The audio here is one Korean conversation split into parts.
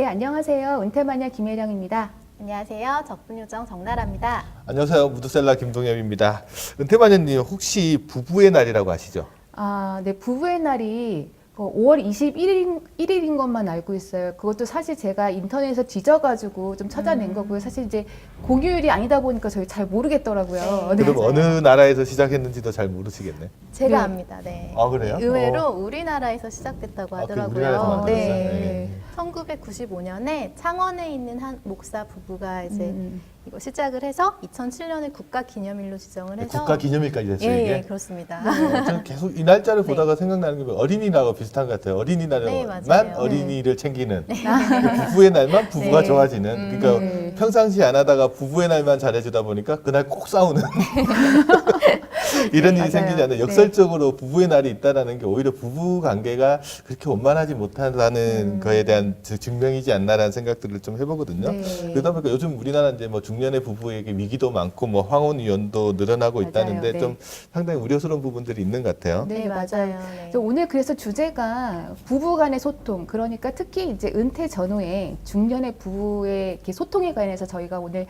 안녕하세요. 은퇴마녀 김혜령입니다. 안녕하세요. 적분요정 정나라입니다. 안녕하세요. 무드셀라 김동엽입니다. 은퇴마녀님 혹시 부부의 날이라고 아시죠? 네, 부부의 날이 5월 21일인 것만 알고 있어요. 그것도 사실 제가 인터넷에서 뒤져가지고 좀 찾아낸 거고요. 사실 이제 공휴일이 아니다 보니까 저희 잘 모르겠더라고요. 네. 그럼 맞아요. 어느 나라에서 시작했는지도 잘 모르시겠네. 제가 네. 압니다. 네. 아, 그래요? 의외로 우리나라에서 시작됐다고 하더라고요. 우리나라에서 만들었어요? 네. 네. 1995년에 창원에 있는 한 목사 부부가 이제 이거 시작을 해서 2007년에 국가기념일로 지정을 해서 국가기념일까지 됐어요, 예, 이게? 예, 그렇습니다. 저는 계속 이 날짜를 네. 보다가 생각나는 게 어린이날하고 비슷한 것 같아요. 네, 어린이날에만 맞아요. 어린이를 챙기는 그 부부의 날만 부부가 네. 좋아지는 그러니까 네. 평상시 안 하다가 부부의 날만 잘해주다 보니까 그날 꼭 싸우는 이런 일이 맞아요. 생기지 않아요. 역설적으로 부부의 날이 있다라는 게 오히려 부부 관계가 그렇게 원만하지 못하다는 거에 대한 증명이지 않나라는 생각들을 좀 해보거든요. 네. 그러다 보니까 요즘 우리나라 이제 뭐 중년의 부부에게 위기도 많고 뭐 황혼 이혼도 늘어나고 맞아요. 있다는데 네. 좀 상당히 우려스러운 부분들이 있는 것 같아요. 네, 맞아요. 네. 그래서 오늘 그래서 주제가 부부 간의 소통, 그러니까 특히 이제 은퇴 전후에 중년의 부부의 이렇게 소통에 관해서 저희가 오늘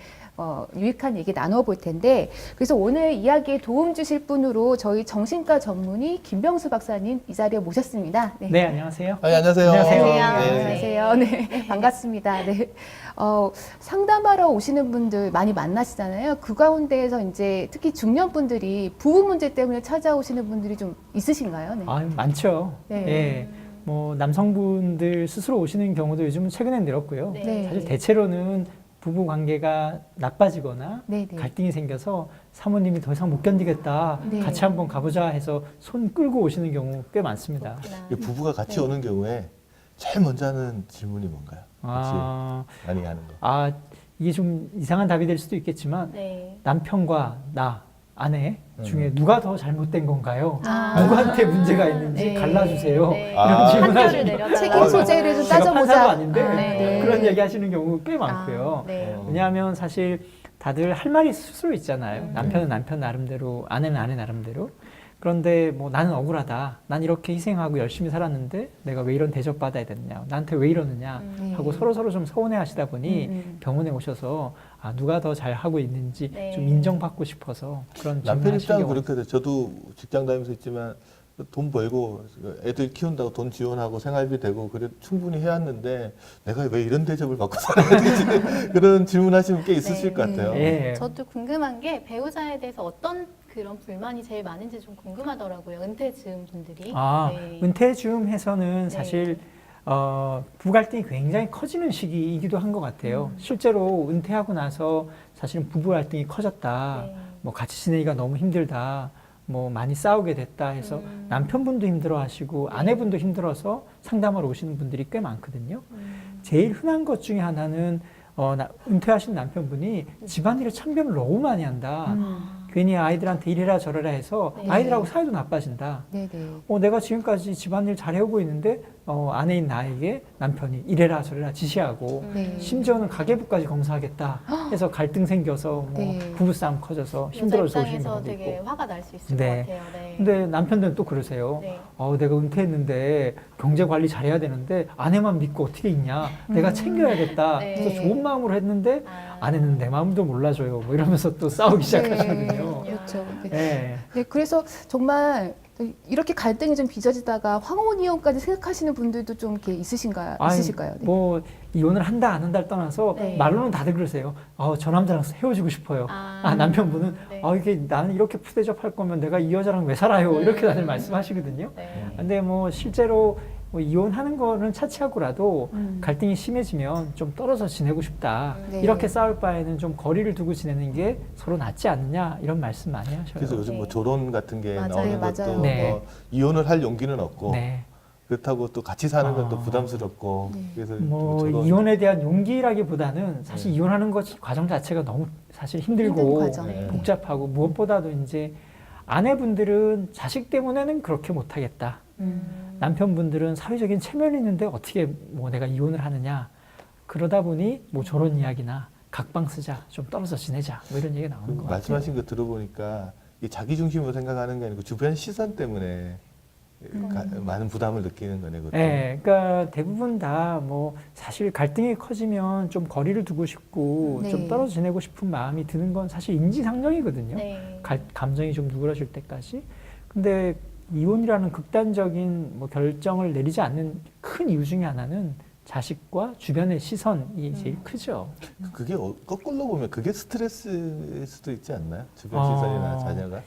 유익한 얘기 나눠볼 텐데, 그래서 오늘 이야기에 도움 주실 분으로 저희 정신과 전문의 김병수 박사님 이 자리에 모셨습니다. 네, 안녕하세요. 안녕하세요. 안녕하세요. 네. 안녕하세요. 네, 반갑습니다. 네. 상담하러 오시는 분들 많이 만나시잖아요. 그 가운데에서 이제 특히 중년 분들이 부부 문제 때문에 찾아오시는 분들이 좀 있으신가요? 네. 많죠. 네. 예. 뭐 남성분들 스스로 오시는 경우도 요즘은 최근엔 늘었고요. 네. 네. 사실 대체로는 부부 관계가 나빠지거나 네, 네. 갈등이 생겨서 사모님이 더 이상 못 견디겠다. 네. 같이 한번 가보자 해서 손 끌고 오시는 경우 꽤 많습니다. 이 부부가 같이 네. 오는 경우에 제일 먼저 하는 질문이 뭔가요? 같이 많이 하는 거. 이게 좀 이상한 답이 될 수도 있겠지만 네. 남편과 나, 아내 중에 누가 더 잘못된 건가요? 아. 누구한테 문제가 있는지 네. 갈라주세요. 네. 아. 이런 판결을 질문하시는 내려달라고. 책임 소재를 좀 제가 판사도 따져보자. 아닌데 네. 그런 얘기 하시는 경우 꽤 많고요. 네. 왜냐하면 사실 다들 할 말이 스스로 있잖아요. 남편은 남편 나름대로, 아내는 아내 나름대로. 그런데 뭐 나는 억울하다. 난 이렇게 희생하고 열심히 살았는데 내가 왜 이런 대접받아야 되느냐. 나한테 왜 이러느냐 하고 서로 좀 서운해 하시다 보니 병원에 오셔서 누가 더 잘하고 있는지 네. 좀 인정받고 싶어서 그런 남편 질문을 입장은 하시는 그렇게 돼. 저도 직장 다니면서 있지만 돈 벌고 애들 키운다고 돈 지원하고 생활비 되고 그래 충분히 해왔는데 내가 왜 이런 대접을 받고 살아야 되지? 그런 질문하시는 꽤 있으실 네. 것 같아요. 예. 저도 궁금한 게 배우자에 대해서 어떤 그런 불만이 제일 많은지 좀 궁금하더라고요. 은퇴 즈음 분들이. 네. 은퇴 즈음해서는 네. 사실 부부 갈등이 굉장히 커지는 시기이기도 한 것 같아요. 실제로 은퇴하고 나서 사실은 부부 갈등이 커졌다. 네. 뭐 같이 지내기가 너무 힘들다. 뭐 많이 싸우게 됐다 해서 남편분도 힘들어하시고 아내분도 힘들어서 상담하러 오시는 분들이 꽤 많거든요. 제일 흔한 것 중에 하나는 은퇴하신 남편분이 집안일에 참견을 너무 많이 한다. 괜히 아이들한테 이래라 저래라 해서 네. 아이들하고 사이도 나빠진다. 네, 네. 내가 지금까지 집안일 잘해오고 있는데 아내인 나에게 남편이 이래라 저래라 지시하고 네. 심지어는 가계부까지 검사하겠다 해서 갈등 생겨서 뭐 네. 부부싸움 커져서 여자 힘들어서 오시는 입장에서 경우도 되게 있고. 화가 날 수 있을 네. 것 같아요. 네. 근데 남편들은 또 그러세요. 네. 내가 은퇴했는데 경제 관리 잘해야 되는데 아내만 믿고 어떻게 있냐. 내가 챙겨야겠다. 네. 그래서 좋은 마음으로 했는데 아. 아내는 내 마음도 몰라줘요. 뭐 이러면서 또 싸우기 시작하시거든요. 그렇죠. 네. 네. 네, 그래서 정말 이렇게 갈등이 좀 빚어지다가 황혼 이혼까지 생각하시는 분들도 좀 이렇게 있으실까요? 네. 뭐 이혼을 한다 안 한다를 떠나서 네. 말로는 다들 그러세요. 저 남자랑 헤어지고 싶어요. 아. 남편분은 네. 이게 나는 이렇게 푸대접할 거면 내가 이 여자랑 왜 살아요? 이렇게 다들 말씀하시거든요. 네. 근데 뭐 실제로 뭐 이혼하는 거는 차치하고라도 음. 갈등이 심해지면 좀 떨어져 지내고 싶다. 네. 이렇게 싸울 바에는 좀 거리를 두고 지내는 게 서로 낫지 않느냐 이런 말씀 많이 하셔요. 그래서 요즘 뭐 네. 조론 같은 게 맞아요. 나오는 네, 것도 맞아요. 네. 뭐 이혼을 할 용기는 없고 네. 그렇다고 또 같이 사는 건 또 아. 부담스럽고 그래서 뭐 조론 이혼에 대한 용기라기보다는 사실 이혼하는 것 과정 자체가 너무 사실 힘든 힘들고 과정. 네. 복잡하고 무엇보다도 이제 아내분들은 자식 때문에는 그렇게 못하겠다. 남편분들은 사회적인 체면이 있는데 어떻게 뭐 내가 이혼을 하느냐. 그러다 보니 뭐 저런 이야기나 각방 쓰자, 좀 떨어져 지내자, 뭐 이런 얘기가 나오는 것 같아요. 말씀하신 거 들어보니까 이 자기 중심으로 생각하는 게 아니고 주변 시선 때문에 많은 부담을 느끼는 거네. 그것도. 네, 그러니까 대부분 다 뭐 사실 갈등이 커지면 좀 거리를 두고 싶고 네. 좀 떨어져 지내고 싶은 마음이 드는 건 사실 인지상정이거든요. 네. 감정이 좀 누그러질 때까지. 근데 이혼이라는 극단적인 뭐 결정을 내리지 않는 큰 이유 중에 하나는 자식과 주변의 시선이 제일 크죠. 그게 거꾸로 보면 그게 스트레스일 수도 있지 않나요? 주변 아. 시선이나 자녀가.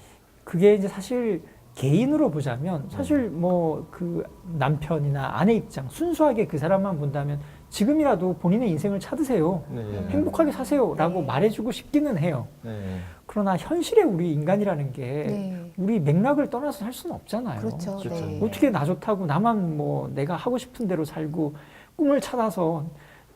그게 이제 사실 개인으로 보자면 사실 뭐 그 남편이나 아내 입장 순수하게 그 사람만 본다면 지금이라도 본인의 인생을 찾으세요. 네. 행복하게 사세요라고 네. 말해주고 싶기는 해요. 네. 그러나 현실에 우리 인간이라는 게 네. 우리 맥락을 떠나서 살 수는 없잖아요. 그렇죠. 그렇죠. 네. 어떻게 나 좋다고 나만 뭐 내가 하고 싶은 대로 살고 꿈을 찾아서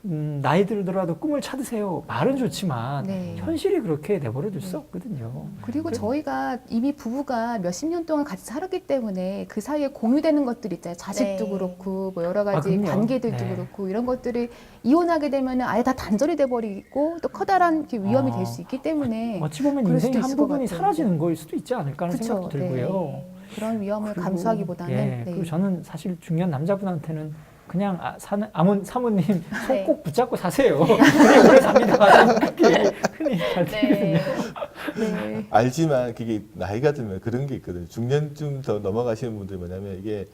나이 들더라도 꿈을 찾으세요. 말은 좋지만 네. 현실이 그렇게 내버려둘 수 없거든요. 그리고 저희가 이미 부부가 몇십 년 동안 같이 살았기 때문에 그 사이에 공유되는 것들이 있잖아요. 자식도 네. 그렇고 뭐 여러 가지 그럼요. 관계들도 네. 그렇고 이런 것들을 이혼하게 되면 아예 다 단절이 돼버리고 또 커다란 이렇게 위험이 될 수 있기 때문에 어찌 보면 그럴 수도 인생의 한 있을 것 부분이 같아요. 사라지는 거일 수도 있지 않을까 하는 그쵸, 생각도 들고요. 네. 그런 위험을 그리고, 감수하기보다는 예, 네. 그리고 저는 사실 중요한 남자분한테는 그냥 사모님 손 네. 꼭 붙잡고 사세요. 그래 오래 삽니다. 그렇게 흔히 잘 네. 네. 알지만 그게 나이가 들면 그런 게 있거든요. 중년쯤 더 넘어가시는 분들 뭐냐면 이게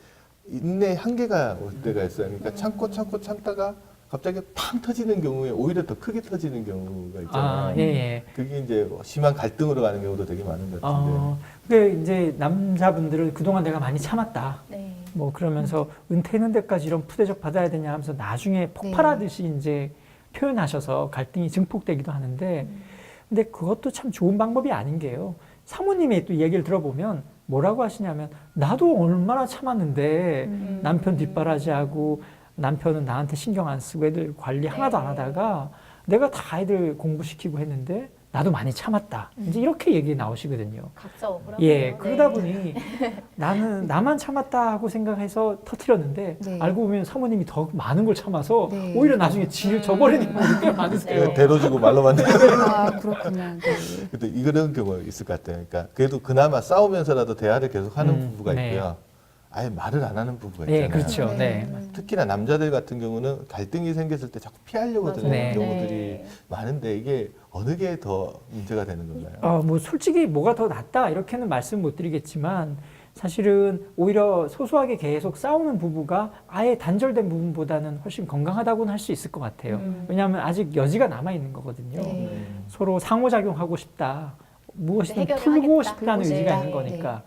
인내 한계가 올 때가 있어요. 그러니까 참다가 갑자기 팡 터지는 경우에 오히려 더 크게 터지는 경우가 있잖아요. 아, 예, 예. 그게 이제 심한 갈등으로 가는 경우도 되게 많은 것 같은데. 근데 이제 남자분들은 그동안 내가 많이 참았다. 네. 뭐 그러면서 은퇴하는 데까지 이런 푸대접 받아야 되냐 하면서 나중에 폭발하듯이 이제 표현하셔서 갈등이 증폭되기도 하는데 근데 그것도 참 좋은 방법이 아닌 게요. 사모님의 또 얘기를 들어보면 뭐라고 하시냐면 나도 얼마나 참았는데 남편 뒷바라지하고 남편은 나한테 신경 안 쓰고 애들 관리 하나도 안 하다가 내가 다 애들 공부시키고 했는데 나도 많이 참았다. 이제 이렇게 얘기 나오시거든요. 각자 억울하네요. 예, 그러다 네. 보니 나는 나만 참았다 하고 생각해서 터뜨렸는데 네. 알고 보면 사모님이 더 많은 걸 참아서 네. 오히려 나중에 지를 저버리는 분들이 꽤 많으세요. 네. 대로주고 말로만 듣고. 아 그렇구나. 네. 근데 이런 경우가 있을 것 같아요. 그러니까 그래도 그나마 싸우면서라도 대화를 계속 하는 부부가 네. 있고요. 아예 말을 안 하는 부부가 있잖아요. 예, 그렇죠. 네. 특히나 남자들 같은 경우는 갈등이 생겼을 때 자꾸 피하려고 맞아요. 드는 네. 경우들이 네. 많은데 이게 어느 게 더 문제가 되는 건가요? 뭐 솔직히 뭐가 더 낫다 이렇게는 말씀 못 드리겠지만 사실은 오히려 소소하게 계속 싸우는 부부가 아예 단절된 부분보다는 훨씬 건강하다고는 할 수 있을 것 같아요. 왜냐하면 아직 여지가 남아 있는 거거든요. 네. 서로 상호작용하고 싶다. 무엇이든 해결을 풀고 하겠다. 싶다는 풀고 의지가 싶다. 있는 거니까.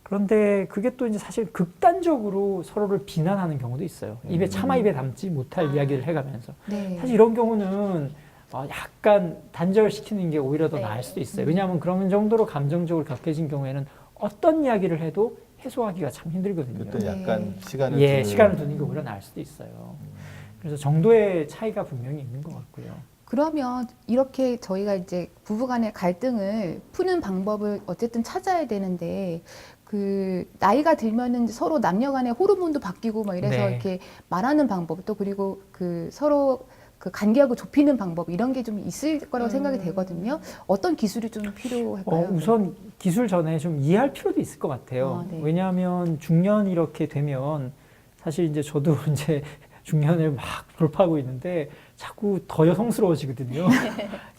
그런데 그게 또 이제 사실 극단적으로 서로를 비난하는 경우도 있어요. 입에 차마 입에 담지 못할 이야기를 해가면서. 네. 사실 이런 경우는 약간 단절시키는 게 오히려 더 네. 나을 수도 있어요. 왜냐하면 그런 정도로 감정적으로 격해진 경우에는 어떤 이야기를 해도 해소하기가 참 힘들거든요. 그때 약간 시간을 예, 두는 시간을 두는 게 오히려 나을 수도 있어요. 그래서 정도의 차이가 분명히 있는 것 같고요. 그러면 이렇게 저희가 이제 부부간의 갈등을 푸는 방법을 어쨌든 찾아야 되는데 그 나이가 들면은 서로 남녀간의 호르몬도 바뀌고 막 이래서 네. 이렇게 말하는 방법 또 그리고 그 서로 그 간격을 좁히는 방법 이런 게 좀 있을 거라고 생각이 되거든요. 어떤 기술이 좀 필요할까요? 우선 기술 전에 좀 이해할 필요도 있을 것 같아요. 아, 네. 왜냐하면 중년 이렇게 되면 사실 이제 저도 이제 중년을 막 돌파하고 있는데 자꾸 더 여성스러워지거든요.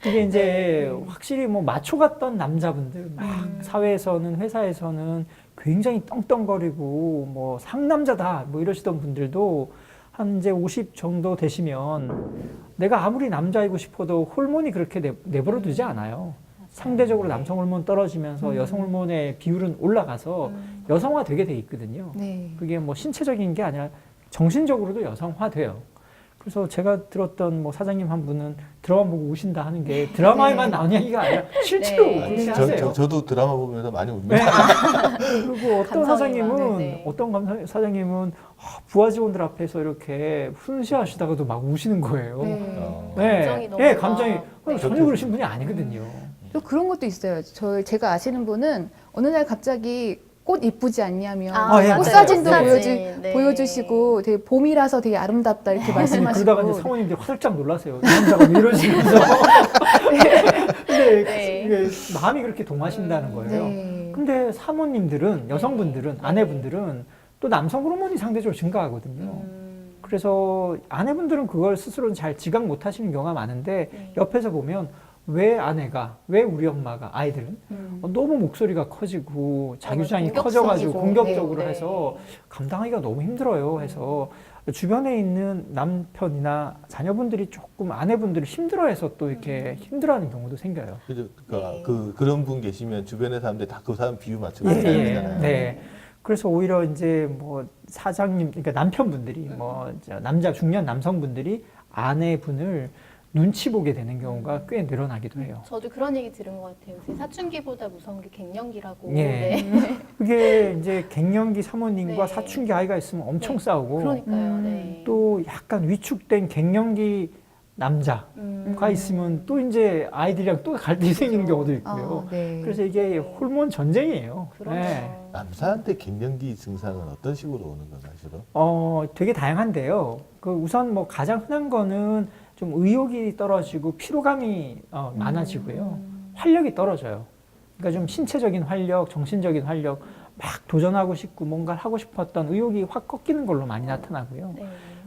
이게 이제 확실히 뭐 마초 같던 남자분들 막 사회에서는 회사에서는 굉장히 떵떵거리고 뭐 상남자다 뭐 이러시던 분들도 한 이제 50 정도 되시면 내가 아무리 남자이고 싶어도 호르몬이 그렇게 내버려 두지 않아요. 상대적으로 남성 호르몬 떨어지면서 여성 호르몬의 비율은 올라가서 여성화 되게 돼 있거든요. 네. 그게 뭐 신체적인 게 아니라 정신적으로도 여성화돼요. 그래서 제가 들었던 뭐 사장님 한 분은 드라마 보고 우신다 하는 게 드라마에만 네. 나온 이야기가 아니라 실제로 네. 그렇게 저, 하세요. 저도 드라마 보면서 많이 웁니다. 그리고 어떤 감성이 사장님은 많은데. 사장님은 부하 직원들 앞에서 이렇게 훈시하시다가도 막 우시는 거예요. 네. 감정이 너무 네, 감정이 네. 전혀 그러신 분이 아니거든요. 또 그런 것도 있어요. 제가 아시는 분은 어느 날 갑자기 꽃 이쁘지 않냐면 아, 예, 꽃 맞아요. 사진도 꽃 사진. 네. 보여주시고 되게 봄이라서 되게 아름답다 이렇게 말씀하시고 그러다가 이제 사모님들이 화들짝 놀라세요. 이 남자가 왜 이러시면서. 근데 네. 이게 마음이 그렇게 동하신다는 거예요. 네. 근데 사모님들은, 여성분들은, 아내분들은 또 남성 호르몬이 상대적으로 증가하거든요. 그래서 아내분들은 그걸 스스로는 잘 지각 못 하시는 경우가 많은데 네. 옆에서 보면 왜 아내가, 왜 우리 엄마가, 아이들은 너무 목소리가 커지고 자기 주장이 공격적이고. 커져가지고 공격적으로 네. 해서 감당하기가 너무 힘들어요. 해서 주변에 있는 남편이나 자녀분들이 조금 아내분들을 힘들어해서 또 이렇게 힘들어하는 경우도 생겨요. 그죠? 네. 그런 분 계시면 주변의 사람들이 다 그 사람 비유 맞추고 예, 있잖아요. 네. 그래서 오히려 이제 뭐 사장님, 그러니까 남편분들이 뭐 남자 중년 남성분들이 아내분을 눈치 보게 되는 경우가 꽤 늘어나기도 해요. 저도 그런 얘기 들은 것 같아요. 요새 사춘기보다 무서운 게 갱년기라고. 예. 네. 그게 이제 갱년기 사모님과 네. 사춘기 아이가 있으면 엄청 네. 싸우고 그러니까요. 네. 또 약간 위축된 갱년기 남자가 있으면 또 이제 아이들이랑 또 갈등이 생기는 경우도 있고요. 네. 그래서 이게 호르몬 전쟁이에요. 그러네요. 네. 남자한테 갱년기 증상은 어떤 식으로 오는 건가요, 주로? 되게 다양한데요. 그 우선 뭐 가장 흔한 거는 좀 의욕이 떨어지고 피로감이 많아지고요. 활력이 떨어져요. 그러니까 좀 신체적인 활력, 정신적인 활력, 막 도전하고 싶고 뭔가를 하고 싶었던 의욕이 확 꺾이는 걸로 많이 나타나고요. 네.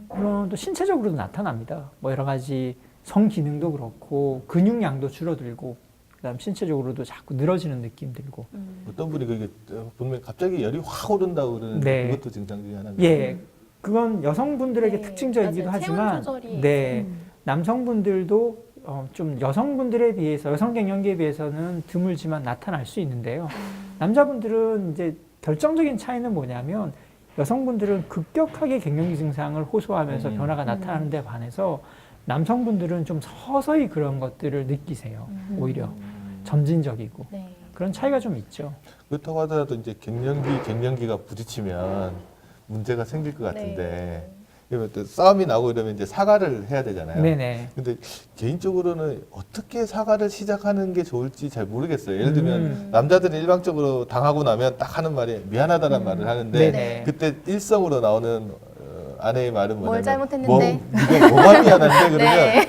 물론 또 신체적으로도 나타납니다. 뭐 여러 가지 성 기능도 그렇고 근육량도 줄어들고 그다음 신체적으로도 자꾸 늘어지는 느낌 들고. 어떤 분이 그게 보면 갑자기 열이 확 오른다고 그러는데 네. 그것도 증상 중에 하나인가요? 예, 그건 여성분들에게 네, 특징적이기도 맞아요. 체온 하지만, 조절이. 네, 남성분들도 좀 여성분들에 비해서 여성 갱년기에 비해서는 드물지만 나타날 수 있는데요. 남자분들은 이제 결정적인 차이는 뭐냐면 여성분들은 급격하게 갱년기 증상을 호소하면서 변화가 나타나는 데 반해서 남성분들은 좀 서서히 그런 것들을 느끼세요. 오히려 점진적이고 네. 그런 차이가 좀 있죠. 그렇다고 하더라도 이제 갱년기가 부딪히면 문제가 생길 것 같은데 그러면 또 싸움이 나고 이러면 이제 사과를 해야 되잖아요. 네네. 근데 개인적으로는 어떻게 사과를 시작하는 게 좋을지 잘 모르겠어요. 예를 들면 남자들은 일방적으로 당하고 나면 딱 하는 말이 미안하다는 말을 하는데 네네. 그때 일성으로 나오는 아내의 말은 뭐냐면 뭘 잘못했는데? 네가 뭐가 미안한데 그러면 네.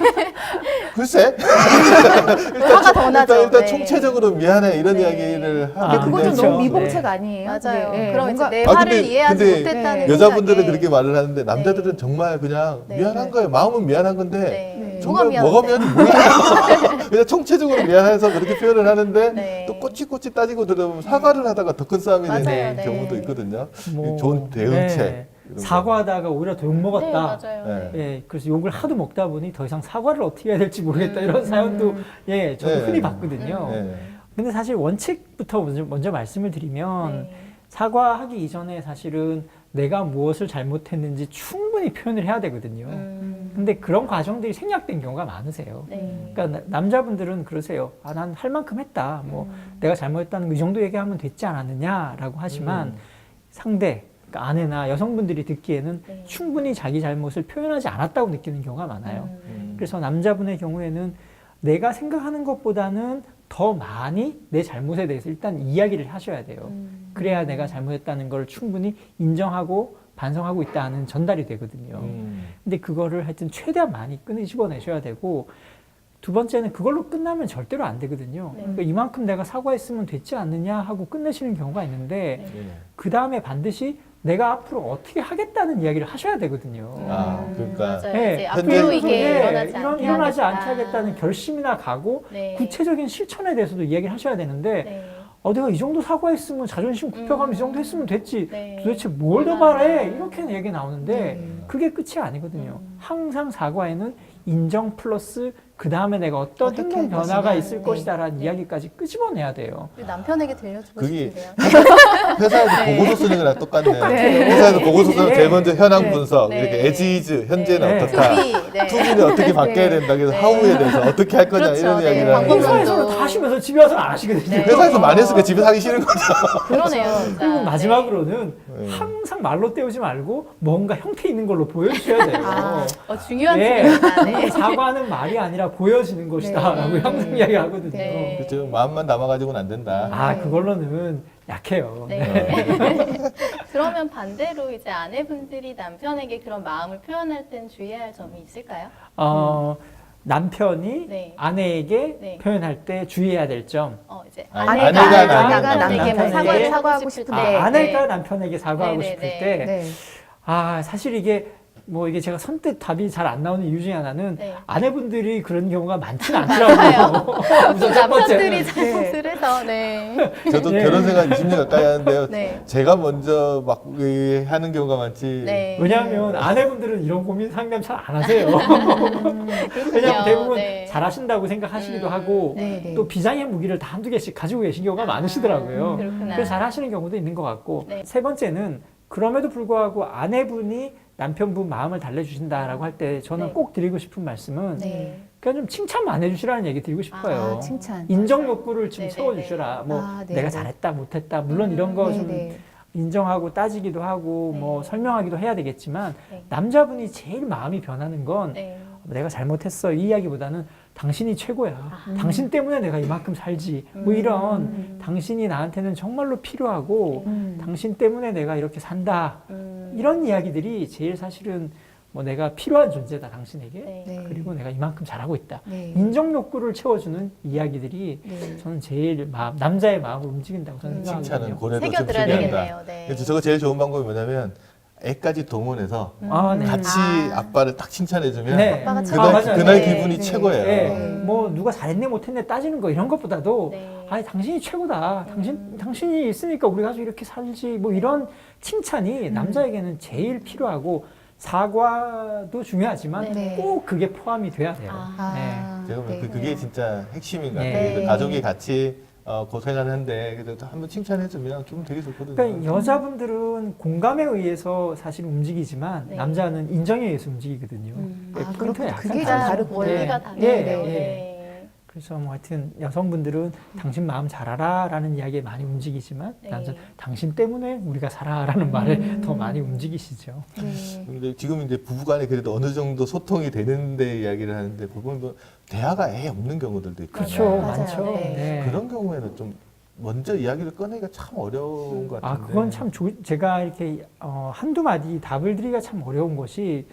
글쎄 화가 더 나죠. 일단 네. 총체적으로 미안해 이런 네. 이야기를 아, 근데 하게 그것도 되는데 그렇죠. 너무 미봉책 네. 아니에요? 맞아요. 네, 그럼 뭔가 이제 내 아, 화를 근데- 이해하지 근데 못했다는 여자분들은 생각에. 그렇게 말을 하는데 남자들은 네. 정말 그냥 네. 미안한 거예요. 마음은 미안한 건데 네. 정말 뭐가 미안한지 모르겠어요. 그냥 총체적으로 미안해서 그렇게 표현을 하는데 네. 또 꼬치꼬치 따지고 들어보면 사과를 하다가 더 큰 싸움이 맞아요. 되는 네. 경우도 있거든요. 뭐, 좋은 대응책. 네. 이런 거. 사과하다가 오히려 더 욕먹었다. 네, 맞아요. 네. 예, 그래서 욕을 하도 먹다 보니 더 이상 사과를 어떻게 해야 될지 모르겠다 이런 사연도 예, 저도 네. 흔히 봤거든요. 네. 근데 사실 원칙부터 먼저 말씀을 드리면 네. 사과하기 이전에 사실은 내가 무엇을 잘못했는지 충분히 표현을 해야 되거든요. 근데 그런 과정들이 생략된 경우가 많으세요. 네. 그러니까 남자분들은 그러세요. 아, 난 할 만큼 했다. 뭐 내가 잘못했다는 거 이 정도 얘기하면 됐지 않았느냐라고 하지만 상대, 그러니까 아내나 여성분들이 듣기에는 네. 충분히 자기 잘못을 표현하지 않았다고 느끼는 경우가 많아요. 음. 그래서 남자분의 경우에는 내가 생각하는 것보다는 더 많이 내 잘못에 대해서 일단 이야기를 하셔야 돼요. 그래야 내가 잘못했다는 걸 충분히 인정하고 반성하고 있다는 전달이 되거든요. 근데 그거를 하여튼 최대한 많이 끄집어내셔야 되고, 두 번째는 그걸로 끝나면 절대로 안 되거든요. 네. 그러니까 이만큼 내가 사과했으면 됐지 않느냐 하고 끝내시는 경우가 있는데, 네. 네. 그 다음에 반드시 내가 앞으로 어떻게 하겠다는 이야기를 하셔야 되거든요. 아, 그러니까 맞아요. 네. 이제 현재 앞으로 이게 일어나지 않게 하겠다. 하겠다는 결심이나 각오, 네. 구체적인 실천에 대해서도 이야기를 하셔야 되는데, 네. 내가 이 정도 사과했으면 자존심 굽혀가면서 이 정도 했으면 됐지. 네. 도대체 뭘 더 바래? 이렇게는 얘기 나오는데 그게 끝이 아니거든요. 음. 항상 사과에는 인정 플러스 그 다음에 내가 어떤 어떻게 행동 할 변화가 것이냐. 있을 네. 것이다라는 네. 이야기까지 끄집어내야 돼요. 우리 남편에게 들려주고 그게- 싶은데요. 회사에서 네. 보고서 쓰는 거랑 똑같네. 똑같아요. 회사에서 보고서 쓰면 네. 제일 먼저 현황 네. 분석, 네. 이렇게 as, 현재는 네. 어떻다. 투비, 네. 투비는 어떻게 바뀌어야 된다. 그래서 네. 하우에 대해서 어떻게 할 거냐 그렇죠. 이런 네. 이야기를 하는 방법론도. 거예요. 회사에서는 다 하시면서 집에 와서는 안 하시거든요. 네. 회사에서 많이 했으니까 집에서 하기 싫은 거죠. 그러네요. 진짜. 그리고 마지막으로는 네. 항상 말로 때우지 말고 뭔가 형태 있는 걸로 보여주셔야 돼요. 아, 중요한 예. 팁입니다. 네. 사과는 말이 아니라 보여지는 것이다라고 네. 항상 이야기하거든요. 네. 그렇죠. 마음만 담아가지고는 안 된다. 아, 그걸로는 약해요. 네. 그러면 반대로 이제 아내분들이 남편에게 그런 마음을 표현할 땐 주의해야 할 점이 있을까요? 남편이 네. 아내에게 네. 표현할 때 주의해야 될 점. 이제 아내가 아내가 남에게 뭐 남편에게 사과하고 싶을 네. 때 아내가 남편에게 사과하고 네, 싶을 네, 때 네. 사실 이게 뭐 이게 제가 선뜻 답이 잘 안 나오는 이유 중에 하나는 네. 아내분들이 그런 경우가 많지는 않더라고요. 우선 첫 번째는. 남편들이 잘못을 해서 네. 저도 네. 결혼 생활 20년 가까이 하는데요. 네. 제가 먼저 막 하는 경우가 많지. 네. 왜냐하면 아내분들은 이런 고민 상담 잘 안 하세요. 왜냐하면 대부분 네. 잘하신다고 생각하시기도 하고 네, 네. 또 비장의 무기를 다 한두 개씩 가지고 계신 경우가 많으시더라고요. 그렇구나. 그래서 잘하시는 경우도 있는 것 같고 네. 세 번째는 그럼에도 불구하고 아내분이 남편분 마음을 달래주신다라고 할 때 저는 네. 꼭 드리고 싶은 말씀은 네. 그냥 좀 칭찬만 해주시라는 얘기 드리고 싶어요. 아, 칭찬. 인정 욕구를 좀 네네네. 채워주시라. 뭐 아, 네네. 내가 잘했다 못했다 물론 이런 거 좀 네네. 인정하고 따지기도 하고 네. 뭐 설명하기도 해야 되겠지만 네. 남자분이 제일 마음이 변하는 건 네. 내가 잘못했어 이 이야기보다는 당신이 최고야. 당신 때문에 내가 이만큼 살지. 뭐 이런 당신이 나한테는 정말로 필요하고 당신 때문에 내가 이렇게 산다. 이런 이야기들이 제일 사실은 뭐 내가 필요한 존재다 당신에게. 네. 네. 그리고 내가 이만큼 잘하고 있다. 네. 인정 욕구를 채워주는 이야기들이 네. 저는 제일 남자의 마음을 움직인다고 저는 칭찬은 생각하거든요. 고래도 좀 새겨들어야 중요하다. 되겠네요. 네. 그래서 저거 제일 좋은 방법이 뭐냐면 애까지 동원해서 아, 네. 같이 아빠를 딱 칭찬해주면 네. 아빠가 그날, 맞아요. 그날 네. 기분이 네. 최고예요. 예, 뭐 누가 잘했네 못했네 따지는 거 이런 것보다도 네. 아니 당신이 최고다. 당신이 있으니까 우리 가족 이렇게 살지. 뭐 이런 칭찬이 남자에게는 제일 필요하고 사과도 중요하지만 네. 꼭 그게 포함이 돼야 돼요. 아, 제가 보면 네. 그게 진짜 핵심인 것 네. 같아요. 그래서 네. 가족이 같이 고생을 하는데 그래도 한번 칭찬해주면 좀 되게 좋거든요. 그러니까 여자분들은 공감에 의해서 사실 움직이지만 네. 남자는 인정에 의해서 움직이거든요. 아, 포인트가 그렇군요. 약간 그게 좀 다르죠. 다르군요. 원리가 네. 다르네요. 예, 예. 네. 그래서 뭐 하여튼 여성분들은 당신 마음 잘 알아라는 이야기에 많이 움직이지만 네. 남자 당신 때문에 우리가 살아라는 말에 더 많이 움직이시죠. 네. 근데 지금 이제 부부간에 그래도 어느 정도 소통이 되는데 이야기를 하는데 보면 뭐 대화가 아예 없는 경우들도 있고 그렇죠, 맞아요. 많죠. 네. 네. 그런 경우에는 좀 먼저 이야기를 꺼내기가 참 어려운 것 같은데. 그건 참 제가 이렇게 한두 마디 답을 드리기가 참 어려운 것이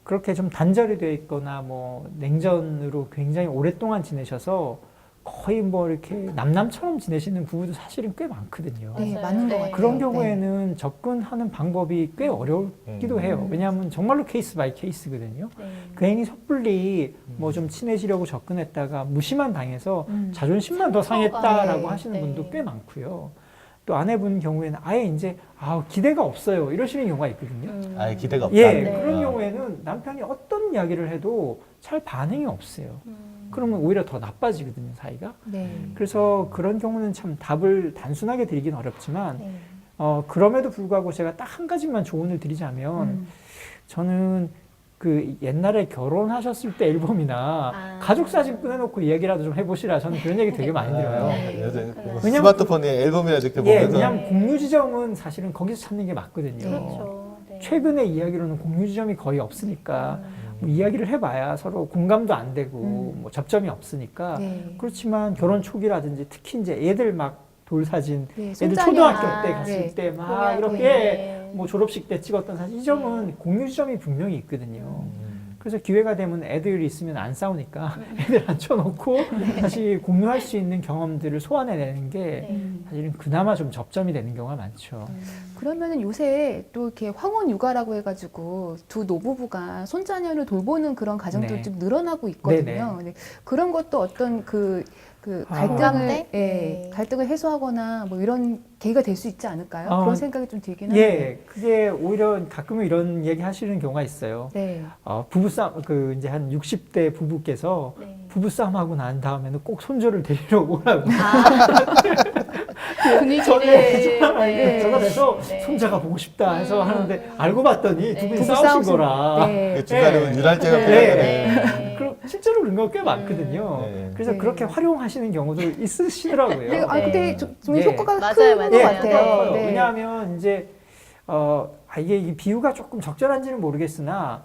그렇게 좀 단절이 되어 있거나 뭐 냉전으로 굉장히 오랫동안 지내셔서 거의 뭐 이렇게 남남처럼 지내시는 부부도 사실은 꽤 많거든요. 네, 맞아요. 맞는 것 네. 같아요. 그런 네. 경우에는 접근하는 방법이 꽤 어렵기도 해요. 왜냐하면 정말로 케이스 바이 케이스거든요. 네. 괜히 섣불리 뭐 좀 친해지려고 접근했다가 무시만 당해서 자존심만 더 상했다라고 네, 하시는 네. 분도 꽤 많고요. 또 아내분 경우에는 아예 이제 기대가 없어요 이러시는 경우가 있거든요. 아예 기대가 없다. 예, 네. 그런 경우에는 남편이 어떤 이야기를 해도 잘 반응이 없어요. 그러면 오히려 더 나빠지거든요 사이가. 네. 그래서 그런 경우는 참 답을 단순하게 드리긴 어렵지만 네. 그럼에도 불구하고 제가 딱 한 가지만 조언을 드리자면 저는 그 옛날에 결혼하셨을 때 앨범이나 가족 사진 꺼내놓고 이야기라도 좀 해보시라 저는 그런 얘기 되게 많이 들어요. 네. 요즘 뭐 왜냐면- 스마트폰에 앨범이라 이렇게 예, 보면서 왜냐하면 공유 지점은 사실은 거기서 찾는 게 맞거든요. 그렇죠. 네. 최근의 이야기로는 공유 지점이 거의 없으니까 뭐 이야기를 해봐야 서로 공감도 안 되고 뭐 접점이 없으니까 네. 그렇지만 결혼 초기라든지 특히 이제 애들 막 돌 사진 네, 애들 손자녀. 초등학교 때 아, 갔을 네. 때 막 보면 이렇게 보이네. 뭐 졸업식 때 찍었던 사진 이 점은 공유 지점이 분명히 있거든요. 그래서 기회가 되면 애들이 있으면 안 싸우니까 애들 앉혀놓고 다시 공유할 수 있는 경험들을 소환해내는 게 네. 사실은 그나마 좀 접점이 되는 경우가 많죠. 그러면은 요새 또 이렇게 황혼 육아라고 해가지고 두 노부부가 손자녀를 돌보는 그런 가정들 네. 좀 늘어나고 있거든요. 네. 그런 것도 어떤 그 갈등을 공감대? 예, 네. 갈등을 해소하거나 뭐 이런 계기가 될 수 있지 않을까요? 그런 생각이 좀 들긴 하네요. 예, 그게 오히려 가끔은 이런 얘기 하시는 경우가 있어요. 네. 부부싸움, 이제 한 60대 부부께서 네. 부부싸움하고 난 다음에는 꼭 손주를 데리러 오라고. 분위기를 네. 전화 돼서 네. 손자가 보고 싶다 해서 하는데 알고 봤더니 두 분이 싸우신 싸우신- 거라. 네. 그 중간에 네. 유랄제가 네. 필요하네. 그럼 실제로 그런 거 꽤 많거든요. 네. 그래서 네. 그렇게 활용하시는 경우도 있으시더라고요. 네. 근데 네. 좀 예. 효과가 맞아요, 큰 맞아요. 것 네. 같아요. 네. 왜냐하면 이제 이게 이 비유가 조금 적절한지는 모르겠으나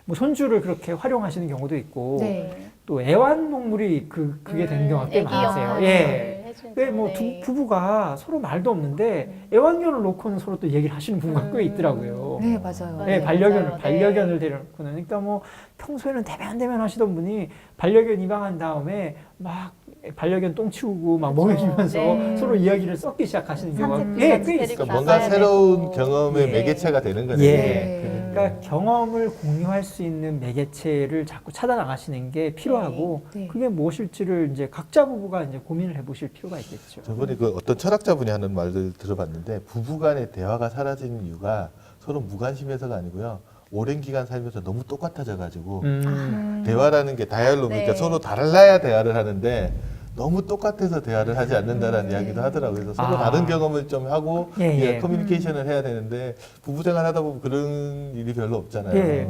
뭐 손주를 그렇게 활용하시는 경우도 있고 네. 또 애완동물이 그게 되는 경우가 꽤 애기 많으세요. 역할을 예. 해주죠. 왜 뭐 네. 부부가 서로 말도 없는데 애완견을 놓고는 서로 또 얘기를 하시는 부부가 꽤 있더라고요. 네, 맞아요. 네, 맞아요. 반려견을 데려놓고는. 그러니까 뭐 평소에는 대면대면 하시던 분이 반려견 입양한 다음에 막 반려견 똥 치우고 막 먹여주면서 네. 서로 이야기를 썩기 시작하시는 경우가 산책도 꽤 같이 있어요. 데리고 그러니까 뭔가 나가야 새로운 되고. 경험의 예. 매개체가 되는 거죠. 예. 이게. 그러니까 경험을 공유할 수 있는 매개체를 자꾸 찾아 나가시는 게 필요하고 네. 그게 무엇일지를 이제 각자 부부가 이제 고민을 해보실 필요가 있겠죠. 저번에 그 어떤 철학자분이 하는 말들 들어봤는데 부부간의 대화가 사라지는 이유가 서로 무관심해서가 아니고요. 오랜 기간 살면서 너무 똑같아져가지고 대화라는 게 다이얼로그니까 네. 서로 달라야 대화를 하는데 너무 똑같아서 대화를 하지 않는다라는 이야기도 하더라고요. 그래서 서로 아. 다른 경험을 좀 하고 예, 예. 예, 커뮤니케이션을 해야 되는데 부부생활 하다 보면 그런 일이 별로 없잖아요. 예,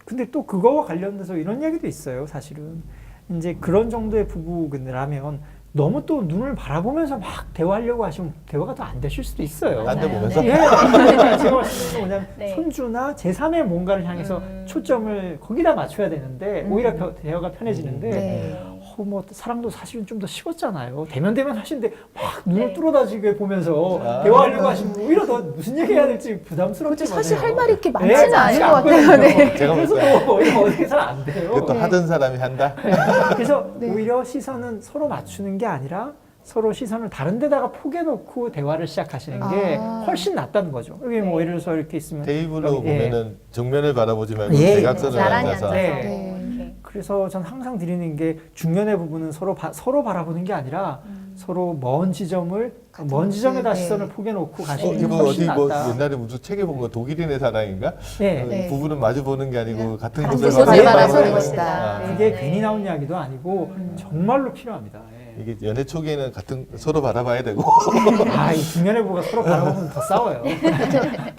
근데 또 그거와 관련돼서 이런 얘기도 있어요, 사실은. 이제 그런 정도의 부부라면 너무 또 눈을 바라보면서 막 대화하려고 하시면 대화가 더 안 되실 수도 있어요. 딴 데 맞아요. 보면서 예, 그러니까 제가 말씀드린 건 뭐냐면 네. 손주나 제3의 뭔가를 향해서 초점을 거기다 맞춰야 되는데 오히려 대화가 편해지는데 네. 뭐 사랑도 사실은 좀 더 쉬웠잖아요. 대면 하시는데 막 눈을 네. 뚫어다지게 보면서 아. 대화하려고 하시면 오히려 더 무슨 얘기 해야 될지 부담스럽지. 그렇죠. 사실 할 말이 이렇게 네, 많지는 않은 것 않거든요. 같아요. 네. 제가 볼 그래서 때 또 이거 어떻게 잘 안 돼요. 그것도 네. 하던 사람이 한다. 그래서 네. 오히려 시선은 서로 맞추는 게 아니라 서로 시선을 다른 데다가 포개놓고 대화를 시작하시는 게 아. 훨씬 낫다는 거죠. 여기 뭐 네. 예를 들어서 이렇게 있으면 테이블로 예. 보면은 정면을 바라보지 말고 예. 대각선을 나란히 앉아서 앉아서. 네. 네. 그래서 전 항상 드리는 게 중년의 부부는 서로 바라보는 게 아니라 서로 먼 지점에다 네. 시선을 포개놓고 가시는 게 이거 훨씬 어디 뭐 낫다. 옛날에 무슨 책에 본 거 독일인의 사랑인가? 네. 네. 부부는 마주 보는 게 아니고 같은 같은 곳을 곳을 바라보는 바라보는 것이다. 것이다. 네. 그게 괜히 나온 이야기도 아니고 정말로 필요합니다. 예. 이게 연애 초기에는 서로 바라봐야 되고 이 중년의 부부가 서로 바라보면 더 싸워요.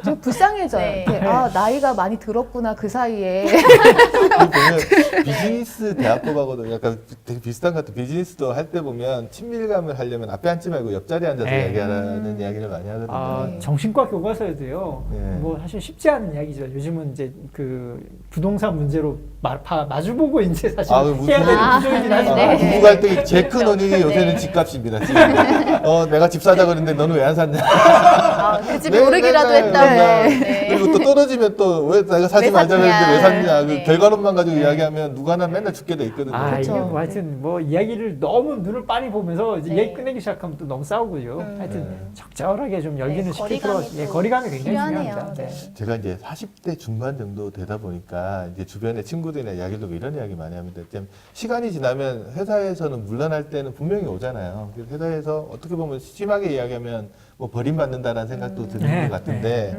좀 불쌍해져요. 네. 이렇게, 아, 나이가 많이 들었구나, 그 사이에. 그리고 보면 비즈니스 대학법하고도 약간 되게 비슷한 것 같아요. 비즈니스도 할 때 보면 친밀감을 하려면 앞에 앉지 말고 옆자리에 앉아서 네. 얘기하라는 이야기를 많이 하거든요. 정신과 교과서에도요. 네. 뭐 사실 쉽지 않은 이야기죠. 요즘은 이제 그 부동산 문제로 마주보고 이제 사실 무슨 해야 되는 아, 구조이긴 네. 하지만 부부 네. 갈등이 제일 큰 원인이 요새는 집값입니다. 지금. 내가 집 사자 그랬는데 너는 왜 안 샀냐? 그 집이 네, 오르기라도 맨날, 했다고. 맨날. 네. 그리고 또 떨어지면 또 왜 내가 사지 왜 말자 그랬는데 왜 샀냐. 샀냐? 네. 그 결과론만 가지고 이야기하면 누가 하나 맨날 죽게 돼 있거든요. 이게 그렇죠. 뭐 하여튼 뭐 이야기를 너무 눈을 빤히 보면서 이제 네. 얘기 끝내기 시작하면 또 너무 싸우고요. 하여튼 네. 적절하게 좀 열기는 네, 시키도록 거리감이 또 거리감이 굉장히 필요하네요. 중요합니다. 네. 네. 제가 이제 40대 중반 정도 되다 보니까 이제 주변에 친구들이나 이야기를 듣고 이런 이야기 많이 합니다. 좀 시간이 지나면 회사에서는 물러날 때는 분명히 오잖아요. 그래서 회사에서 어떻게 보면 심하게 이야기하면 뭐 버림받는다라는 생각도 드는 네, 것 같은데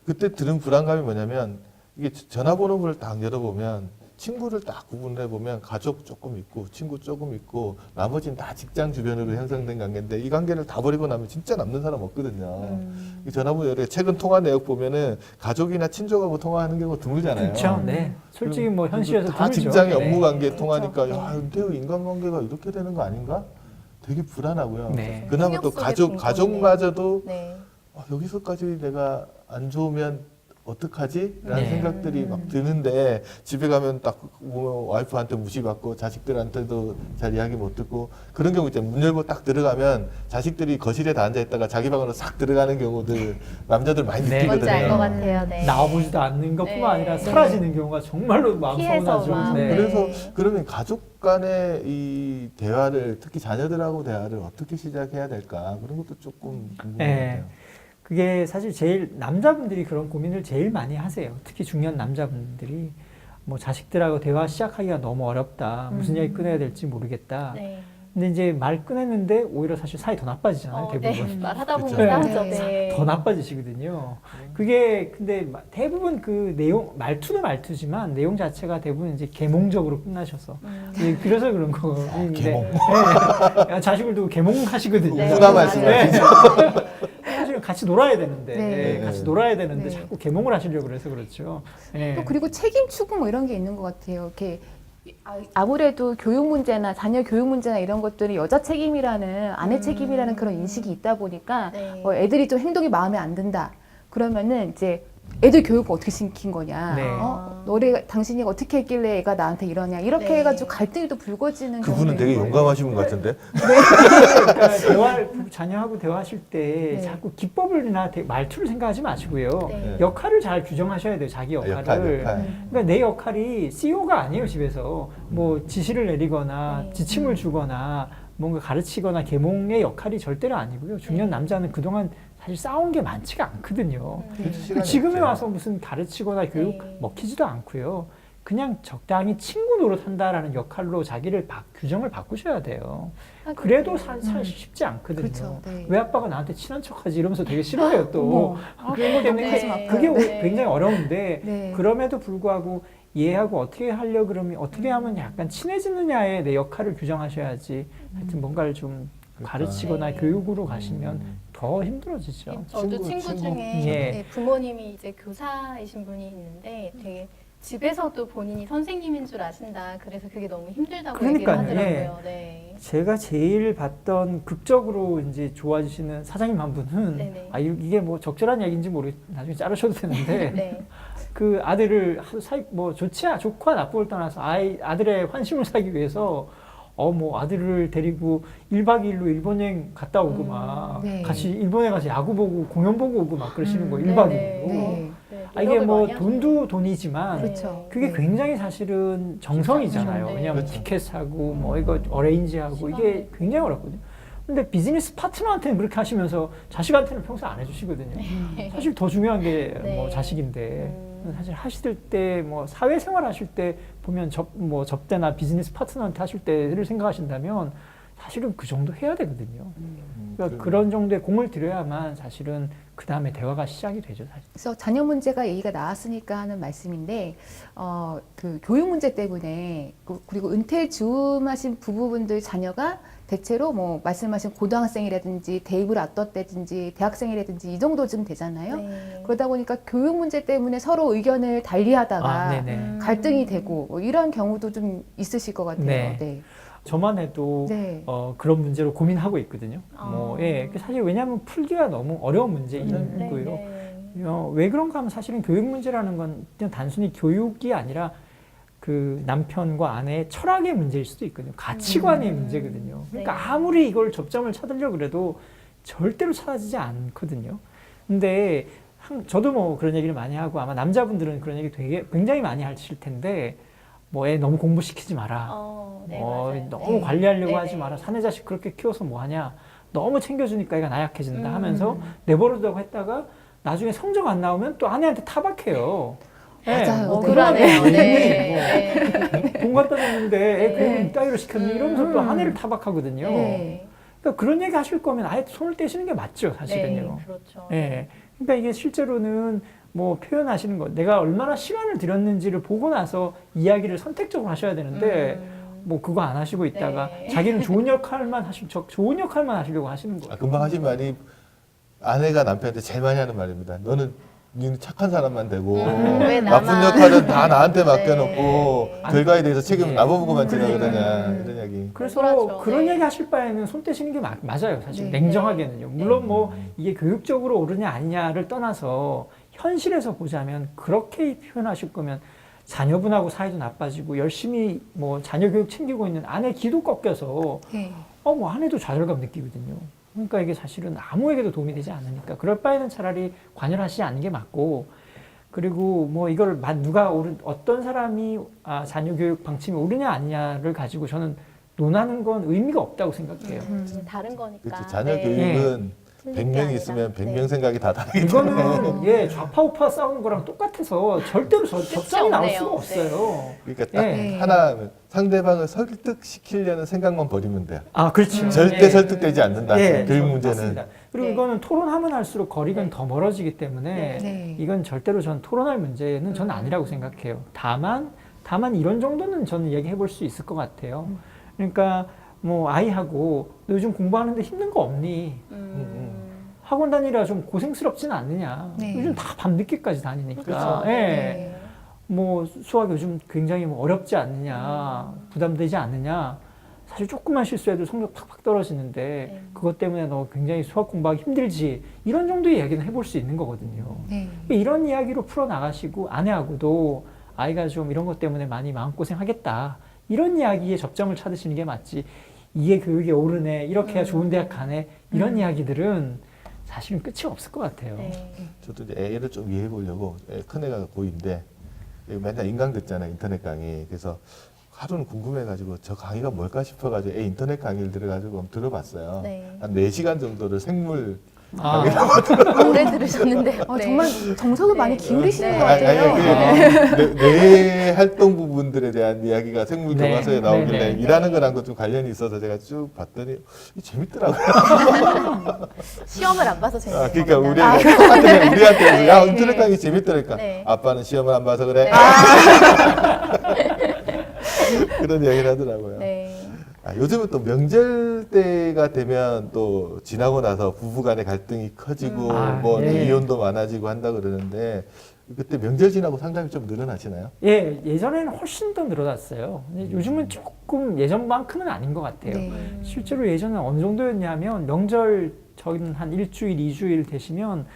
그때 들은 불안감이 뭐냐면 이게 전화번호를 딱 열어보면 친구를 딱 구분해 보면 가족 조금 있고 친구 조금 있고 나머지는 다 직장 주변으로 형성된 관계인데 이 관계를 다 버리고 나면 진짜 남는 사람 없거든요. 이 전화번호 열에 최근 통화 내역 보면은 가족이나 친족하고 통화하는 경우가 드물잖아요. 그렇죠. 네. 솔직히 뭐 현실에서 다 드물죠. 직장의 네. 업무 관계 통화니까 야 근데 인간관계가 이렇게 되는 거 아닌가? 되게 불안하고요. 네. 그나마 또 통역 속의 가족마저도 네. 여기서까지 내가 안 좋으면 어떡하지? 라는 네. 생각들이 막 드는데 집에 가면 딱 보면 와이프한테 무시받고 자식들한테도 잘 이야기 못 듣고 그런 경우 있잖아요. 문 열고 딱 들어가면 자식들이 거실에 다 앉아있다가 자기 방으로 싹 들어가는 경우들 남자들 많이 네. 뭔지 알 것 느끼거든요. 같아요. 네. 나와보지도 않는 것뿐만 네. 아니라 사라지는 경우가 정말로 마음 서운하죠. 피해서만. 네. 그래서 네. 그러면 가족 간의 이 대화를 특히 자녀들하고 대화를 어떻게 시작해야 될까 그런 것도 조금 궁금해요. 네. 그게 사실 제일 남자분들이 그런 고민을 제일 많이 하세요. 특히 중년 남자분들이 뭐 자식들하고 대화 시작하기가 너무 어렵다. 무슨 얘기 꺼내야 될지 모르겠다. 네. 근데 이제 말 꺼냈는데 오히려 사실 사이 더 나빠지잖아요. 대부분. 네. 말하다 보면 그렇죠. 싸우죠. 네. 네. 더 나빠지시거든요. 그게 근데 대부분 그 내용 말투는 말투지만 내용 자체가 대부분 이제 계몽적으로 끝나셔서 예, 그래서 그런 거인데 계몽. 네. 자식을 두고 계몽하시거든요. 네. 누나 말씀하시죠. 사실 같이 놀아야 되는데 네. 같이 놀아야 되는데 네. 자꾸 계몽을 하시려고 그래서 그렇죠. 예. 또 그리고 책임 추구 뭐 이런 게 있는 것 같아요. 이렇게 아무래도 교육 문제나 자녀 교육 문제나 이런 것들이 여자 책임이라는 아내 책임이라는 그런 인식이 있다 보니까 네. 애들이 좀 행동이 마음에 안 든다. 그러면은 이제 애들 교육을 어떻게 시킨 거냐. 네. 당신이 어떻게 했길래 애가 나한테 이러냐. 이렇게 네. 해가지고 갈등이 또 불거지는 그분은 되게 경우도 있는 용감하신 분 같은데. 그러니까 자녀하고 대화하실 때 네. 자꾸 기법을이나 말투를 생각하지 마시고요. 네. 역할을 잘 규정하셔야 돼요. 자기 역할을. 역할. 그러니까 내 역할이 CEO가 아니에요. 집에서 뭐 지시를 내리거나 네. 지침을 주거나 뭔가 가르치거나 계몽의 역할이 절대로 아니고요. 중년 네. 남자는 그동안 사실 싸운 게 많지가 않거든요. 그렇죠. 네. 시간이 지금에 없죠. 와서 무슨 가르치거나 교육 네. 먹히지도 않고요. 그냥 적당히 친구 노릇한다라는 역할로 자기를 규정을 바꾸셔야 돼요. 그래도 사실 쉽지 않거든요. 그렇죠. 네. 왜 아빠가 나한테 친한 척하지 이러면서 되게 싫어해요 또. 어머. 그렇기 때문에 하지 마. 그게 네. 굉장히 어려운데 네. 그럼에도 불구하고 이해하고 어떻게 하려 그러면 어떻게 하면 약간 친해지느냐에 내 역할을 규정하셔야지. 하여튼 뭔가를 좀 가르치거나 네. 교육으로 가시면 더 힘들어지죠. 저도 친구 친구. 중에 예. 네, 부모님이 이제 교사이신 분이 있는데 되게 집에서도 본인이 선생님인 줄 아신다. 그래서 그게 너무 힘들다고 얘기를 그러니까요. 하더라고요. 네. 제가 제일 봤던 극적으로 이제 좋아지시는 사장님 한 분은 네네. 이게 뭐 적절한 얘기인지 나중에 자르셔도 되는데 네. 그 아들을 뭐 좋고 나쁘고를 떠나서 아들의 환심을 사기 위해서 뭐 아들을 데리고 1박 2일로 일본 여행 갔다 오고 막 네. 같이 일본에 가서 야구 보고 공연 보고 오고 막 그러시는 거예요. 네, 1박 네. 2일로. 네. 네, 이게 노력을 뭐 많이 돈도 하셨네요. 돈이지만 그렇죠. 그게 네. 굉장히 사실은 정성이잖아요. 네. 왜냐하면 그렇죠. 티켓 사고 뭐 이거 어레인지하고 이게 시간이. 굉장히 어렵거든요. 근데 비즈니스 파트너한테는 그렇게 하시면서 자식한테는 평소 안 해주시거든요. 사실 더 중요한 게 뭐 네. 자식인데 사실 하실 때 뭐 사회생활 하실 때 보면 접대나 비즈니스 파트너한테 하실 때를 생각하신다면 사실은 그 정도 해야 되거든요. 그러니까 그런 정도의 공을 들여야만 사실은 그 다음에 대화가 시작이 되죠. 사실. 그래서 자녀 문제가 얘기가 나왔으니까 하는 말씀인데 그 교육 문제 때문에 그리고 은퇴 즈음하신 부부분들 자녀가 대체로 뭐 말씀하신 고등학생이라든지 대입을 앞뒀다든지 대학생이라든지 이 정도쯤 되잖아요. 네. 그러다 보니까 교육 문제 때문에 서로 의견을 달리하다가 네네. 갈등이 되고 뭐 이런 경우도 좀 있으실 것 같아요. 네. 네. 저만 해도 네. 그런 문제로 고민하고 있거든요. 네. 사실 왜냐하면 풀기가 너무 어려운 문제이고요. 네. 왜 그런가 하면 사실은 교육 문제라는 건 그냥 단순히 교육이 아니라 그 남편과 아내의 철학의 문제일 수도 있거든요. 가치관의 문제거든요. 그러니까 네. 아무리 이걸 접점을 찾으려고 그래도 절대로 찾아지지 않거든요. 근데 저도 뭐 그런 얘기를 많이 하고 아마 남자분들은 그런 얘기 굉장히 많이 하실 텐데 뭐 애 너무 공부시키지 마라. 네, 맞아요. 너무 네. 관리하려고 네네. 하지 마라. 사내 자식 그렇게 키워서 뭐 하냐. 너무 챙겨주니까 애가 나약해진다 하면서 음. 내버려두고 했다가 나중에 성적 안 나오면 또 아내한테 타박해요. 맞아요. 뭐 네. 그러네요. 그러네. 네. 돈 갖다 줬는데 애 교육 이따위로 시켰니? 이러면서 또 음. 아내를 타박하거든요. 네. 그러니까 그런 얘기 하실 거면 아예 손을 떼시는 게 맞죠, 사실은요. 네, 그렇죠. 예. 그러니까 이게 실제로는 뭐 표현하시는 거, 내가 얼마나 시간을 들였는지를 보고 나서 이야기를 선택적으로 하셔야 되는데, 뭐 그거 안 하시고 있다가 네. 자기는 좋은 역할만 좋은 역할만 하시려고 하시는 거예요. 금방 하신 말이 아내가 남편한테 제일 많이 하는 말입니다. 너는 착한 사람만 되고 왜 나쁜 나만. 역할은 다 나한테 맡겨놓고 네. 결과에 대해서 책임은 네. 나보고만 지라 그러냐 이런 이야기. 그래서 억울하죠. 그런 네. 얘기 하실 바에는 손 떼시는 게 맞아요, 사실. 네. 냉정하게는요. 물론 뭐 이게 교육적으로 옳으냐 아니냐를 떠나서 현실에서 보자면 그렇게 표현하실 거면 자녀분하고 사이도 나빠지고 열심히 뭐 자녀 교육 챙기고 있는 아내 기도 꺾여서 네. 뭐 아내도 좌절감 느끼거든요. 그러니까 이게 사실은 아무에게도 도움이 되지 않으니까 그럴 바에는 차라리 관여하시지 않는 게 맞고 그리고 뭐 이걸 어떤 사람이 자녀 교육 방침이 옳으냐 아니냐를 가지고 저는 논하는 건 의미가 없다고 생각해요. 다른 거니까. 그렇죠. 자녀 네. 교육은 틀린 게 100명이 아니라. 있으면 100명 네. 생각이 다 다르기 때문에. 이거는 좌파 우파 싸우는 거랑 똑같아서 절대로 접점이 나올 없네요. 수가 없어요. 그러니까 딱 네. 하나 상대방을 설득시키려는 생각만 버리면 돼요. 그렇죠. 절대 설득되지 않는다. 교육 문제는. 맞습니다. 그리고 네. 이거는 토론하면 할수록 거리가 네. 더 멀어지기 때문에 네. 네. 이건 절대로 전 토론할 문제는 저는 아니라고 생각해요. 다만 이런 정도는 저는 얘기해 볼 수 있을 것 같아요. 그러니까 뭐 아이하고 너 요즘 공부하는데 힘든 거 없니? 학원 다니라 좀 고생스럽지는 않느냐? 네. 요즘 다 밤늦게까지 다니니까. 그렇죠. 예. 네. 뭐 수학 요즘 굉장히 뭐 어렵지 않느냐, 부담되지 않느냐. 사실 조금만 실수해도 성적 팍팍 떨어지는데 그것 때문에 너 굉장히 수학 공부하기 힘들지. 이런 정도의 얘기는 해볼 수 있는 거거든요. 네. 이런 이야기로 풀어나가시고 아내하고도 아이가 좀 이런 것 때문에 많이 마음고생하겠다. 이런 이야기에 접점을 찾으시는 게 맞지. 이게 교육에 오르네. 이렇게 해야 좋은 대학 가네. 이런 이야기들은 사실은 끝이 없을 것 같아요. 네. 저도 이제 애를 좀 이해해 보려고 큰애가 고2인데 맨날 인강 듣잖아요. 인터넷 강의. 그래서 하루는 궁금해가지고 저 강의가 뭘까 싶어가지고 애 인터넷 강의를 들어가지고 한번 들어봤어요. 네. 한 4시간 정도를 생물 아, 오래 들으셨는데. 어, 정말 정석을 많이 기울이시는 것 아니, 같아요. 뇌 활동 부분들에 대한 이야기가 생물 네. 교과서에 나오길래 네, 네. 일하는 거랑도 좀 관련이 있어서 제가 쭉 봤더니 재밌더라고요. 시험을 안 봐서 재밌는 그러니까 겁니다. 우리한테 야 네. 인터넷 강의 재밌더라니까. 네. 아빠는 시험을 안 봐서 그래. 그런 이야기를 하더라고요. 네. 요즘은 또 명절 때가 되면 또 지나고 나서 부부간의 갈등이 커지고 뭐 예. 이혼도 많아지고 한다 그러는데 그때 명절 지나고 상담이 좀 늘어나시나요? 예, 예전에는 훨씬 더 늘어났어요. 근데 요즘은 조금 예전만큼은 아닌 것 같아요. 네. 실제로 예전에 어느 정도였냐면 명절 저희는 한 일주일, 2주일 되시면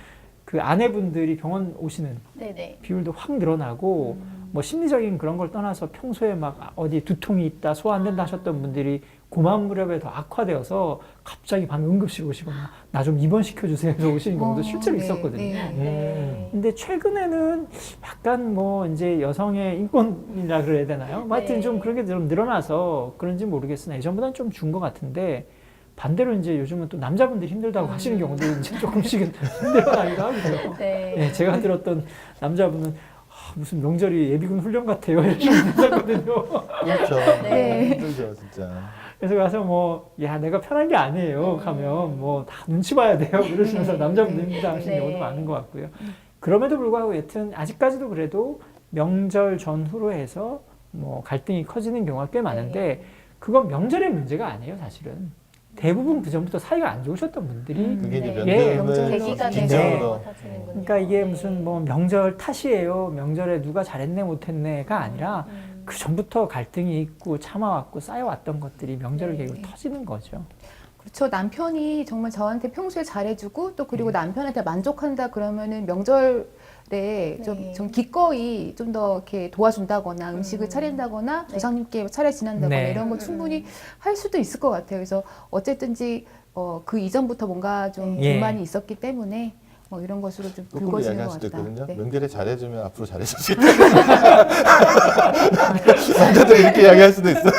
그 아내분들이 병원 오시는 네네. 비율도 확 늘어나고 뭐 심리적인 그런 걸 떠나서 평소에 막 어디 두통이 있다, 소화 안 된다 하셨던 분들이 고만 무렵에 더 악화되어서 갑자기 밤에 응급실 오시거나 나 좀 입원시켜주세요 해서 오시는 경우도 실제로 네, 있었거든요. 네. 네. 근데 최근에는 약간 뭐 이제 여성의 인권이라 그래야 되나요? 뭐 하여튼 네. 좀 그런 게 좀 늘어나서 그런지 모르겠으나 예전보다는 좀 준 것 같은데 반대로 이제 요즘은 또 남자분들이 힘들다고 하시는 경우도 이제 조금씩은 힘들어나기도 하고요. 네. 예, 제가 들었던 남자분은 무슨 명절이 예비군 훈련 같아요. 이렇게 했거든요. 그렇죠. 네. 힘들죠, 진짜. 그래서 가서 뭐, 야, 내가 편한 게 아니에요. 가면 뭐 다 눈치 봐야 돼요. 그러시면서 남자분들 힘들다 하시는 네. 경우도 많은 것 같고요. 그럼에도 불구하고 여튼 아직까지도 그래도 명절 전후로 해서 뭐 갈등이 커지는 경우가 꽤 많은데 그건 명절의 문제가 아니에요, 사실은. 대부분 그 전부터 사이가 안 좋으셨던 분들이 그게 이제 네. 명절을 계기가 되죠. 기점으로 그러니까 이게 무슨 뭐 명절 탓이에요. 명절에 누가 잘했네 못했네가 아니라 그 전부터 갈등이 있고 참아왔고 쌓여왔던 것들이 명절을 계기로 터지는 거죠. 그렇죠. 남편이 정말 저한테 평소에 잘해주고 또 그리고 남편한테 만족한다 그러면은 명절에 좀 기꺼이 좀 더 이렇게 도와준다거나 음식을 차린다거나 조상님께 차례 지낸다거나 네. 이런 거 충분히 할 수도 있을 것 같아요. 그래서 어쨌든지 그 이전부터 뭔가 좀 예. 불만이 있었기 때문에 뭐 이런 것으로 좀 조금 불거지는 이야기할 것 수도 같다. 있거든요. 네. 명절에 잘해주면 앞으로 잘해줄 수 있다. 남자들이 이렇게 이야기할 수도 있어요.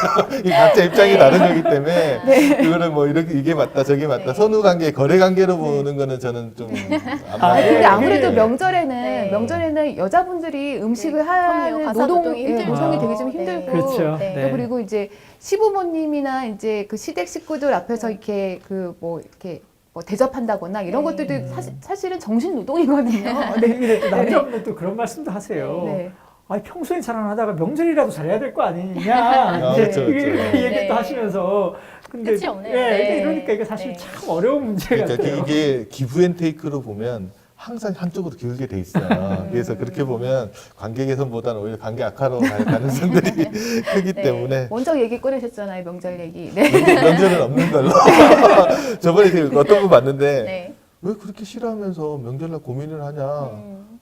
이 각자 입장이 다른 거기 때문에 그거는 뭐 이렇게 이게 맞다 저게 맞다 선후 관계 거래 관계로 보는 거는 저는 좀 안 아, 맞아요. 근데 아무래도 네. 명절에는 여자분들이 음식을 하는 그럼요. 가사노동이 힘들죠. 노동이 되게 좀 네. 힘들고 그렇죠. 네. 네. 그리고 이제 시부모님이나 이제 그 시댁 식구들 앞에서 이렇게 이렇게 뭐 대접한다거나 이런 네. 것들도 사실은 정신 노동이거든요. 네. 근데 또 남자분들 또 그런 말씀도 하세요. 네. 아니 평소엔 잘 안 하다가 명절이라도 잘해야 될 거 아니냐. 아, 이제 그렇죠, 그렇죠. 이렇게 얘기 네. 또 하시면서 근데 끝이 없네요. 예, 네. 이러니까 이게 사실 네. 참 어려운 문제 그러니까 같아요. 이게 기브앤테이크로 보면 항상 한쪽으로 기울게 돼 있어요. 그래서 그렇게 보면 관계 개선보다는 오히려 관계 악화로 갈 가능성들이 크기 네. 때문에 먼저 얘기 꺼내셨잖아요, 명절 얘기. 네. 명절은 없는 걸로. 저번에 그 어떤 분 봤는데 네. 왜 그렇게 싫어하면서 명절날 고민을 하냐?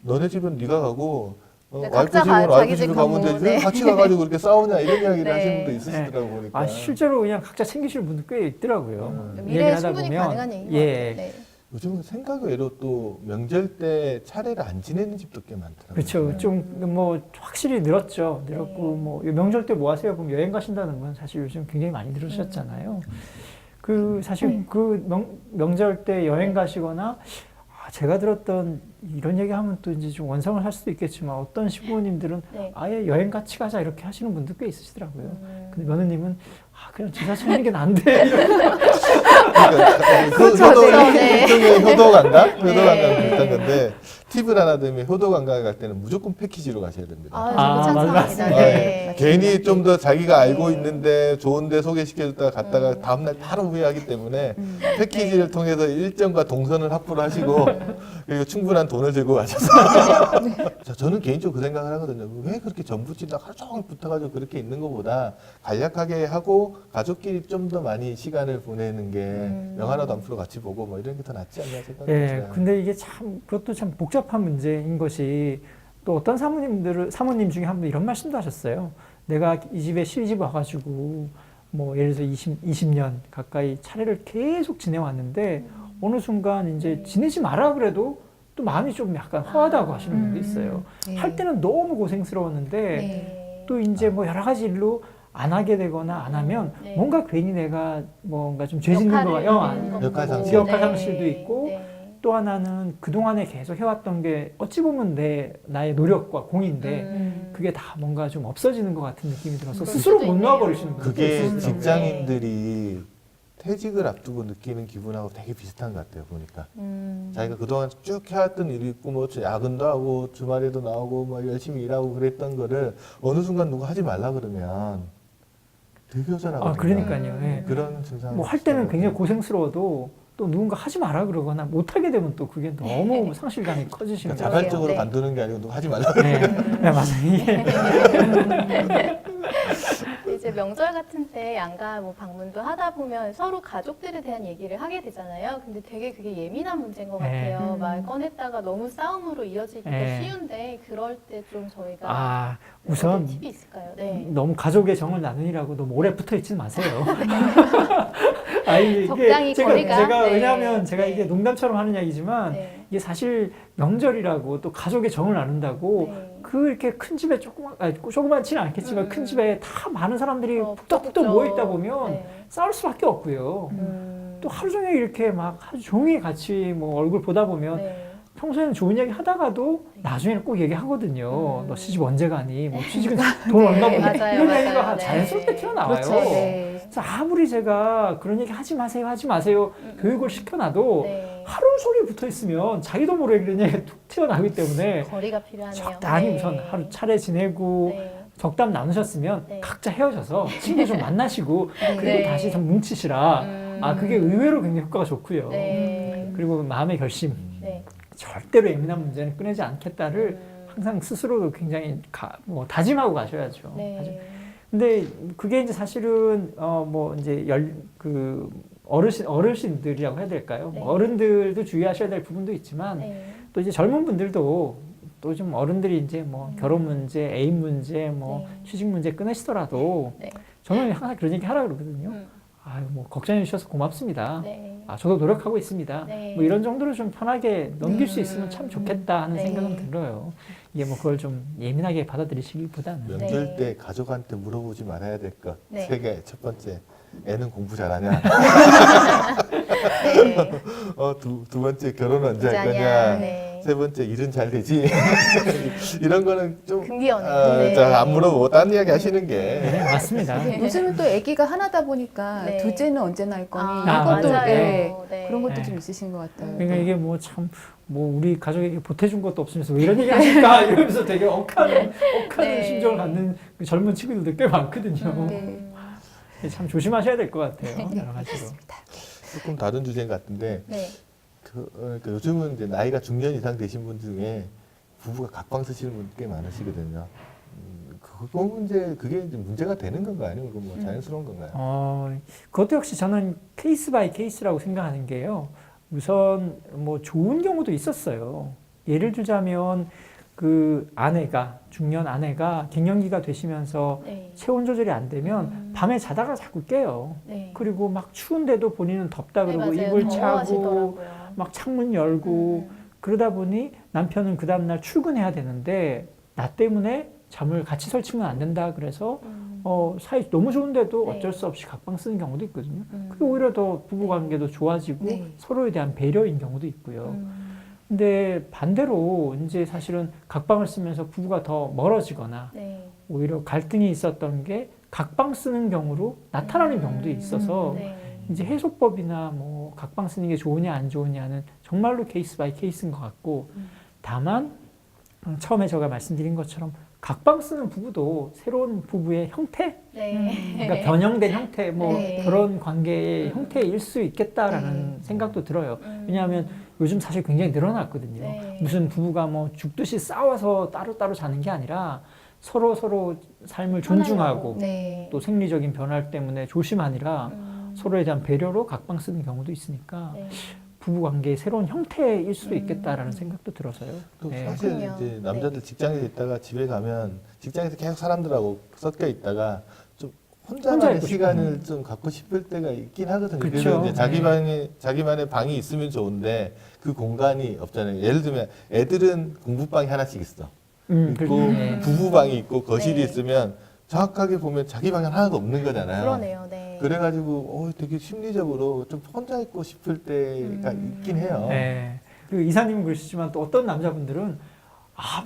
너네 집은 네가 가고 네, 와이프 각자 집은 자기 와이프 집 집에 가면 가고, 되지 네. 왜 같이 가가지고 그렇게 싸우냐 이런 이야기를 네. 하시는 분도 있으시더라고 보니까. 아 실제로 그냥 각자 챙기시는 분들 꽤 있더라고요. 미래에 얘기를 하다 충분히 보면, 가능한 얘기인 것 예. 같아요. 네. 요즘은 생각 외로 또 명절 때 차례를 안 지내는 집도 꽤 많더라고요. 그렇죠. 좀 뭐 확실히 늘었죠. 늘었고 뭐 명절 때 뭐 하세요? 그럼 여행 가신다는 건 사실 요즘 굉장히 많이 늘으셨잖아요. 그 사실 그 명절 때 여행 가시거나 제가 들었던 이런 얘기하면 또 이제 좀 원성을 할 수도 있겠지만 어떤 시부모님들은 네. 아예 여행 같이 가자 이렇게 하시는 분들 꽤 있으시더라고요. 근데 며느님은 그냥 지자체 하는 게 나은데 그러니까 그렇죠, 네. 일종의 효도관광? 효도관광 네. 비슷한 건데 팁을 하나 드리면 효도관광에 갈 때는 무조건 패키지로 가셔야 됩니다. 아, 저도 맞아요. 찬성합니다. 아, 네. 괜히 좀 더 자기가 알고 네. 있는데 좋은데 소개시켜줬다가 갔다가 다음날 바로 후회하기 때문에 패키지를 통해서 일정과 동선을 확보를 하시고 그리고 충분한 돈을 들고 가셔서 저는 개인적으로 그 생각을 하거든요. 왜 그렇게 전부치다 하루 종일 붙어가지고 그렇게 있는 것보다 간략하게 하고 하고 가족끼리 좀 더 많이 시간을 보내는 게 영화나 담프로 같이 보고 뭐 이런 게 더 낫지 않나 생각이 예, 들어요. 근데 이게 참 그것도 참 복잡한 문제인 것이 또 어떤 사모님 중에 한 분 이런 말씀도 하셨어요. 내가 이 집에 시집 와가지고 뭐 예를 들어서 20년 가까이 차례를 계속 지내왔는데 어느 순간 이제 지내지 마라 그래도 또 마음이 좀 약간 허하다고 하시는 분도 있어요. 네. 할 때는 너무 고생스러웠는데 네. 또 이제 뭐 여러 가지 일로 안 하게 되거나 안 하면 네. 뭔가 괜히 내가 뭔가 좀 죄 짓는 역할을 거가 하는 것도 역할 상실. 역할 상실도 있고 네. 또 하나는 그동안에 계속 해왔던 게 어찌 보면 나의 노력과 공인데 그게 다 뭔가 좀 없어지는 것 같은 느낌이 들어서 그럴 스스로 수도 못 있네요. 놓아버리시는 분들 그게 있으시더라고요. 직장인들이 퇴직을 앞두고 느끼는 기분하고 되게 비슷한 것 같아요, 보니까. 자기가 그동안 쭉 해왔던 일이 있고, 뭐, 야근도 하고, 주말에도 나오고, 뭐, 열심히 일하고 그랬던 거를 어느 순간 누가 하지 말라 그러면 되게 허전하거든요. 아, 그러니까요. 예. 그런 증상. 뭐 할 때는 굉장히 고생스러워도 또 누군가 하지 마라 그러거나 못하게 되면 또 그게 너무 상실감이 커지시는 거예요. 자발적으로 네. 간두는 게 아니고 누가 하지 말라. 네, 네, 맞아요. 이게 이제 명절 같은 때 양가 뭐 방문도 하다 보면 서로 가족들에 대한 얘기를 하게 되잖아요. 근데 되게 그게 예민한 문제인 것 네. 같아요. 말 꺼냈다가 너무 싸움으로 이어지기가 네. 쉬운데 그럴 때 좀 저희가 아, 우선 어떤 팁이 있을까요? 네. 너무 가족의 정을 나누느라고 너무 오래 붙어 있지 마세요. 아니, 적당히 거리가, 제가 네. 왜냐하면 제가 네. 이게 농담처럼 하는 이야기지만 네. 이게 사실 명절이라고 또 가족의 정을 나눈다고 네. 그 이렇게 큰 집에 조그만치는 않겠지만 큰 집에 다 많은 사람들이 푹떡푹떡 북적북적. 모여 있다 보면 네. 싸울 수밖에 없고요. 또 하루 종일 이렇게 막 하루 종일 같이 뭐 얼굴 보다 보면 네. 평소에는 좋은 얘기 하다가도 나중에는 꼭 얘기하거든요. 너 시집 언제 가니? 뭐 취직은 돈 네, 얼마 버니? 맞아요, 이런 맞아요. 얘기가 네. 자연스럽게 튀어나와요. 그렇죠. 네. 그래서 아무리 제가 그런 얘기 하지 마세요 교육을 시켜놔도 네. 하루 종일 붙어 있으면 자기도 모르게 그런 얘기가 툭 튀어나오기 때문에 거리가 필요하네요. 적당히 네. 우선 하루 차례 지내고 네. 적담 나누셨으면 네. 각자 헤어져서 친구 좀 만나시고 그리고 네. 다시 좀 뭉치시라. 아 그게 의외로 굉장히 효과가 좋고요. 네. 그리고 마음의 결심. 네. 절대로 예민한 문제는 꺼내지 않겠다를 항상 스스로도 굉장히 뭐 다짐하고 가셔야죠. 네. 근데 그게 이제 사실은 뭐 이제 그 어르신들이라고 해야 될까요? 네. 뭐 어른들도 주의하셔야 될 부분도 있지만 네. 또 이제 젊은 분들도 또 좀 어른들이 이제 뭐 결혼 문제, 애인 문제, 뭐 네. 취직 문제 꺼내시더라도 네. 저는 항상 그런 얘기 하라 그러거든요. 음. 아유 뭐 걱정해 주셔서 고맙습니다. 네. 아 저도 노력하고 있습니다. 네. 뭐 이런 정도로 좀 편하게 넘길 수 있으면 참 좋겠다 하는 네. 생각은 들어요. 이게 뭐 그걸 좀 예민하게 받아들이시기보다는 명절 네. 때 가족한테 물어보지 말아야 될 것. 네. 세 개. 첫 번째, 애는 공부 잘하냐? 네. 두 번째, 결혼 언제 할 자냐. 거냐? 네. 세 번째, 일은 잘 되지? 이런 거는 좀 금기어네요. 네. 안 물어보고 딴 이야기 하시는 게 네, 맞습니다. 네. 요즘은 또 아기가 하나다 보니까 네. 둘째는 언제 날 거니 아, 이것도 맞아요. 네, 네. 그런 것도 네. 좀 있으신 것 같아요. 그러니까 이게 뭐 참 뭐 우리 가족에게 보태준 것도 없으면서 왜 이런 얘기 하실까 이러면서 되게 억하는 네. 심정을 갖는 그 젊은 친구들도 꽤 많거든요. 네. 참 조심하셔야 될 것 같아요. 네, 여러 가지로. 그렇습니다. 조금 다른 주제 같은데 네. 그러니까 요즘은 이제 나이가 중년 이상 되신 분 중에 부부가 각방 쓰시는 분 꽤 많으시거든요. 그거 그게 이제 문제가 되는 건가요? 아니면 그건 뭐 자연스러운 건가요? 그것도 역시 저는 케이스 바이 케이스라고 생각하는 게요. 우선 뭐 좋은 경우도 있었어요. 예를 들자면 그 중년 아내가 갱년기가 되시면서 네. 체온 조절이 안 되면 밤에 자다가 자꾸 깨요. 네. 그리고 막 추운데도 본인은 덥다 그러고 네, 맞아요. 이불 차고 더워하시더라고요. 막 창문 열고 그러다 보니 남편은 그 다음날 출근해야 되는데 나 때문에 잠을 같이 설치면 안 된다 그래서 사이 너무 좋은데도 네. 어쩔 수 없이 각방 쓰는 경우도 있거든요. 그게 오히려 더 부부관계도 좋아지고 네. 서로에 대한 배려인 경우도 있고요. 근데 반대로 이제 사실은 각방을 쓰면서 부부가 더 멀어지거나 네. 오히려 갈등이 있었던 게 각방 쓰는 경우로 나타나는 경우도 있어서 네. 이제 해소법이나 뭐 각방 쓰는 게 좋으냐 안 좋으냐는 정말로 케이스 바이 케이스인 것 같고 다만 처음에 제가 말씀드린 것처럼 각방 쓰는 부부도 새로운 부부의 형태, 네. 그러니까 변형된 형태, 뭐 네. 그런 관계의 형태일 수 있겠다라는 생각도 들어요. 왜냐하면 요즘 사실 굉장히 늘어났거든요. 네. 무슨 부부가 뭐 죽듯이 싸워서 따로따로 자는 게 아니라 서로 삶을 존중하고 네. 또 생리적인 변화 때문에 조심하니라 서로에 대한 배려로 각방 쓰는 경우도 있으니까 네. 부부 관계의 새로운 형태일 수도 있겠다라는 생각도 들어서요. 또 네. 사실 그렇군요. 이제 남자들 직장에 있다가 집에 가면 직장에서 계속 사람들하고 섞여 있다가 좀 혼자 혼자만의 있고 시간을 좀 갖고 싶을 때가 있긴 하거든요. 그쵸. 그래서 이제 네. 자기만의 방이 있으면 좋은데 그 공간이 없잖아요. 예를 들면 애들은 공부방이 하나씩 있어. 있고 그렇죠. 네. 부부방이 있고 거실이 네. 있으면 정확하게 보면 자기 방이 하나도 없는 거잖아요. 그러네요. 네. 그래가지고 되게 심리적으로 좀 혼자 있고 싶을 때가 있긴 해요. 네. 그 이사님 그러시지만 또 어떤 남자분들은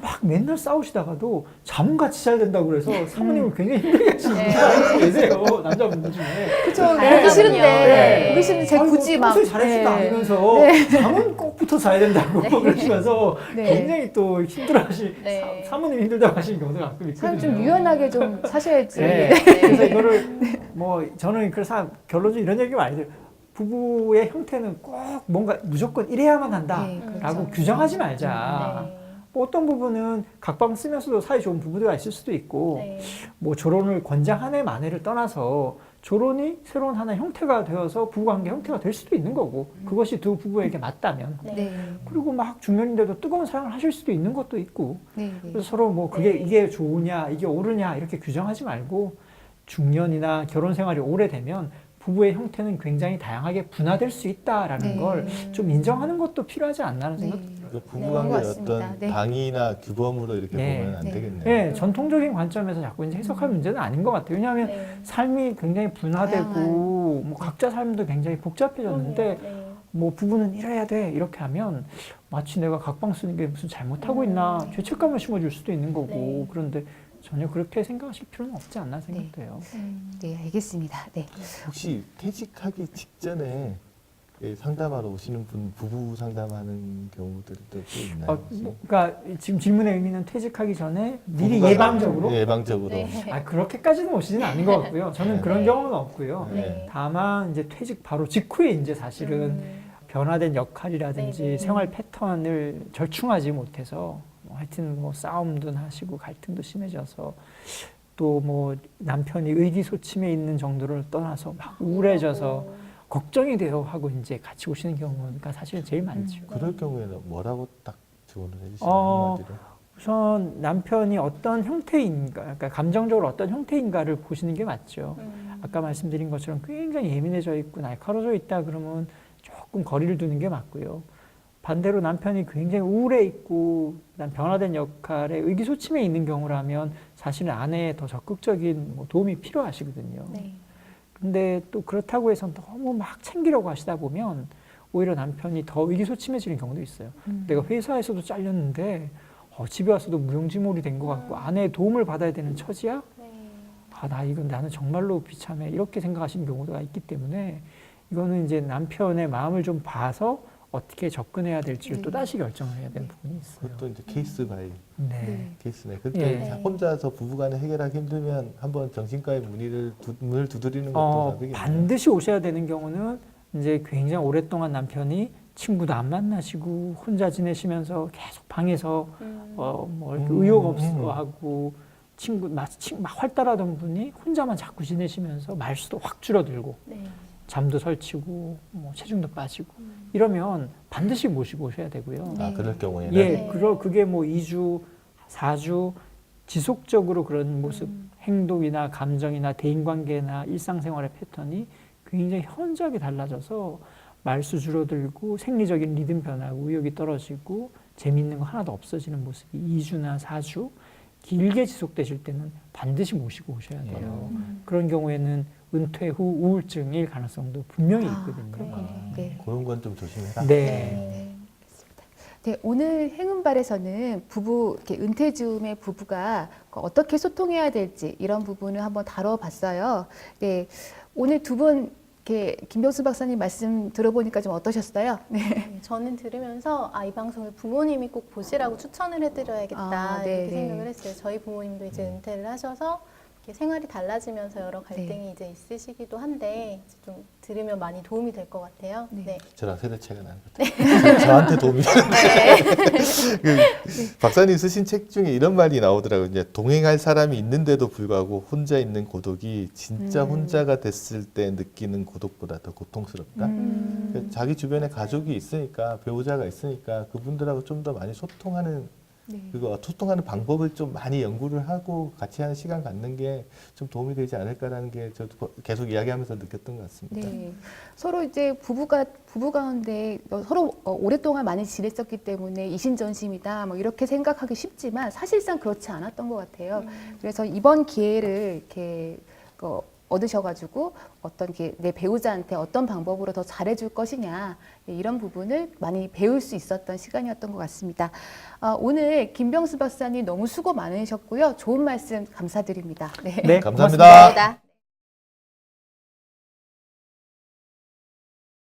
막 맨날 싸우시다가도 잠은 같이 잘 된다고 그래서 사모님을 굉장히 힘들게 하시는 분들 계세요. 남자분들 중에. 그죠. 다양하군요. 보기 싫은데, 네. 보기 싫은데 제 아이고, 굳이 막. 평소에 잘하지도 네. 않으면서 잠은 꼭 붙어 자야 된다고 그러시면서 네. 굉장히 또 네. 사모님이 힘들다고 하시는 경우가 가끔 있거든요. 사람 좀 유연하게 좀 사셔야지. 네. 그래서 이거를 뭐 저는 그래서 결론적으로 이런 얘기 많이 들어요. 부부의 형태는 꼭 뭔가 무조건 이래야만 한다라고 네, 그렇죠. 규정하지 말자. 네. 뭐 어떤 부분은 각방 쓰면서도 사이 좋은 부부가 있을 수도 있고 네. 뭐 조론을 권장하네 마네를 떠나서 조론이 새로운 하나의 형태가 되어서 부부관계 형태가 될 수도 있는 거고 그것이 두 부부에게 맞다면 네. 네. 그리고 막 중년인데도 뜨거운 사랑을 하실 수도 있는 것도 있고 네. 네. 그래서 서로 뭐 그게 네. 이게 좋으냐 이게 옳으냐 이렇게 규정하지 말고 중년이나 결혼 생활이 오래되면 부부의 형태는 굉장히 다양하게 분화될 수 있다라는 네. 걸 좀 인정하는 것도 필요하지 않나 하는 네. 생각. 그 네, 부부관계 맞습니다. 어떤 네. 당이나 규범으로 이렇게 네. 보면 안 네. 되겠네요. 네, 전통적인 관점에서 자꾸 이제 해석할 문제는 아닌 것 같아요. 왜냐하면 네. 삶이 굉장히 분화되고 다양한. 뭐 각자 삶도 굉장히 복잡해졌는데 네. 뭐 부부는 이래야 돼 이렇게 하면 마치 내가 각방 쓰는 게 무슨 잘못하고 있나 죄책감을 심어줄 수도 있는 거고 네. 그런데 전혀 그렇게 생각하실 필요는 없지 않나 생각돼요. 네, 알겠습니다. 네. 혹시 퇴직하기 직전에 상담하러 오시는 분 부부 상담하는 경우들도 또 있나요? 그러니까 지금 질문의 의미는 퇴직하기 전에 미리 부부가 예방적으로 예방적으로. 네. 그렇게까지는 오시지는 않은 것 같고요. 저는 네. 그런 경험은 없고요. 네. 다만 이제 퇴직 바로 직후에 이제 사실은 변화된 역할이라든지 네네. 생활 패턴을 절충하지 못해서 뭐 하여튼 뭐 싸움도 하시고 갈등도 심해져서 또 뭐 남편이 의기소침해 있는 정도를 떠나서 막 우울해져서 걱정이 돼요 하고 이제 같이 오시는 경우가 사실은 제일 많죠. 그럴 경우에는 뭐라고 딱 조언을 해주시나요? 어, 한마디로? 우선 남편이 어떤 형태인가, 그러니까 감정적으로 어떤 형태인가를 보시는 게 맞죠. 아까 말씀드린 것처럼 굉장히 예민해져 있고 날카로워져 있다 그러면 조금 거리를 두는 게 맞고요. 반대로 남편이 굉장히 우울해 있고 난 변화된 역할에 의기소침해 있는 경우라면 사실은 아내의 더 적극적인 뭐 도움이 필요하시거든요. 네. 근데 또 그렇다고 해서 너무 막 챙기려고 하시다 보면 오히려 남편이 더 의기소침해지는 경우도 있어요. 내가 회사에서도 잘렸는데 집에 와서도 무용지물이 된 것 같고 아내의 도움을 받아야 되는 처지야? 네. 나는 정말로 비참해. 이렇게 생각하시는 경우가 있기 때문에 이거는 이제 남편의 마음을 좀 봐서 어떻게 접근해야 될지를 또 다시 결정을 해야 되는 부분이 있어요. 그것도 이제 케이스 바이 네. 케이스네. 그때 예. 혼자서 부부간에 해결하기 힘들면 한번 정신과의 문을 두드리는 것도 나쁘겠네요. 반드시 오셔야 되는 경우는 이제 굉장히 오랫동안 남편이 친구도 안 만나시고 혼자 지내시면서 계속 방에서 뭐 이렇게 의욕 없어하고 막 활달하던 분이 혼자만 자꾸 지내시면서 말수도 확 줄어들고 네. 잠도 설치고 뭐 체중도 빠지고 이러면 반드시 모시고 오셔야 되고요. 아, 그럴 경우에는 예, 네. 그게 뭐 2주, 4주 지속적으로 그런 모습, 행동이나 감정이나 대인관계나 일상생활의 패턴이 굉장히 현저하게 달라져서 말수 줄어들고 생리적인 리듬 변화고 의욕이 떨어지고 재미있는 거 하나도 없어지는 모습이 2주나 4주 길게 지속되실 때는 반드시 모시고 오셔야 돼요. 그런 경우에는 은퇴 후 우울증일 가능성도 분명히 있거든요. 그렇군요. 네. 그런 건 좀 조심해라. 네. 네, 오늘 행운발에서는 부부, 이렇게 은퇴 즈음의 부부가 어떻게 소통해야 될지 이런 부분을 한번 다뤄봤어요. 네, 오늘 두 분 이렇게 김병수 박사님 말씀 들어보니까 좀 어떠셨어요? 네. 네, 저는 들으면서 이 방송을 부모님이 꼭 보시라고 추천을 해드려야겠다 네, 이렇게 네. 생각을 했어요. 저희 부모님도 이제 은퇴를 하셔서 이렇게 생활이 달라지면서 여러 갈등이 이제 있으시기도 한데 이제 좀 들으면 많이 도움이 될 것 같아요. 네. 네. 저랑 세대 차이가 나는 것 같아요. 저한테 도움이 되는데. 박사님 쓰신 책 중에 이런 말이 나오더라고요. 이제 동행할 사람이 있는데도 불구하고 혼자 있는 고독이 진짜 혼자가 됐을 때 느끼는 고독보다 더 고통스럽다. 그러니까 자기 주변에 가족이 있으니까, 배우자가 있으니까 그분들하고 좀 더 많이 소통하는 네. 그거 소통하는 방법을 좀 많이 연구를 하고 같이 하는 시간 갖는 게 좀 도움이 되지 않을까라는 게 저도 계속 이야기하면서 느꼈던 것 같습니다. 네. 서로 이제 부부 가운데 서로 오랫동안 많이 지냈었기 때문에 이신전심이다 뭐 이렇게 생각하기 쉽지만 사실상 그렇지 않았던 것 같아요. 그래서 이번 기회를 이렇게 얻으셔가지고 어떤 내 배우자한테 어떤 방법으로 더 잘해줄 것이냐 이런 부분을 많이 배울 수 있었던 시간이었던 것 같습니다. 오늘 김병수 박사님 너무 수고 많으셨고요. 좋은 말씀 감사드립니다. 네. 네, 감사합니다. 고맙습니다. 감사합니다.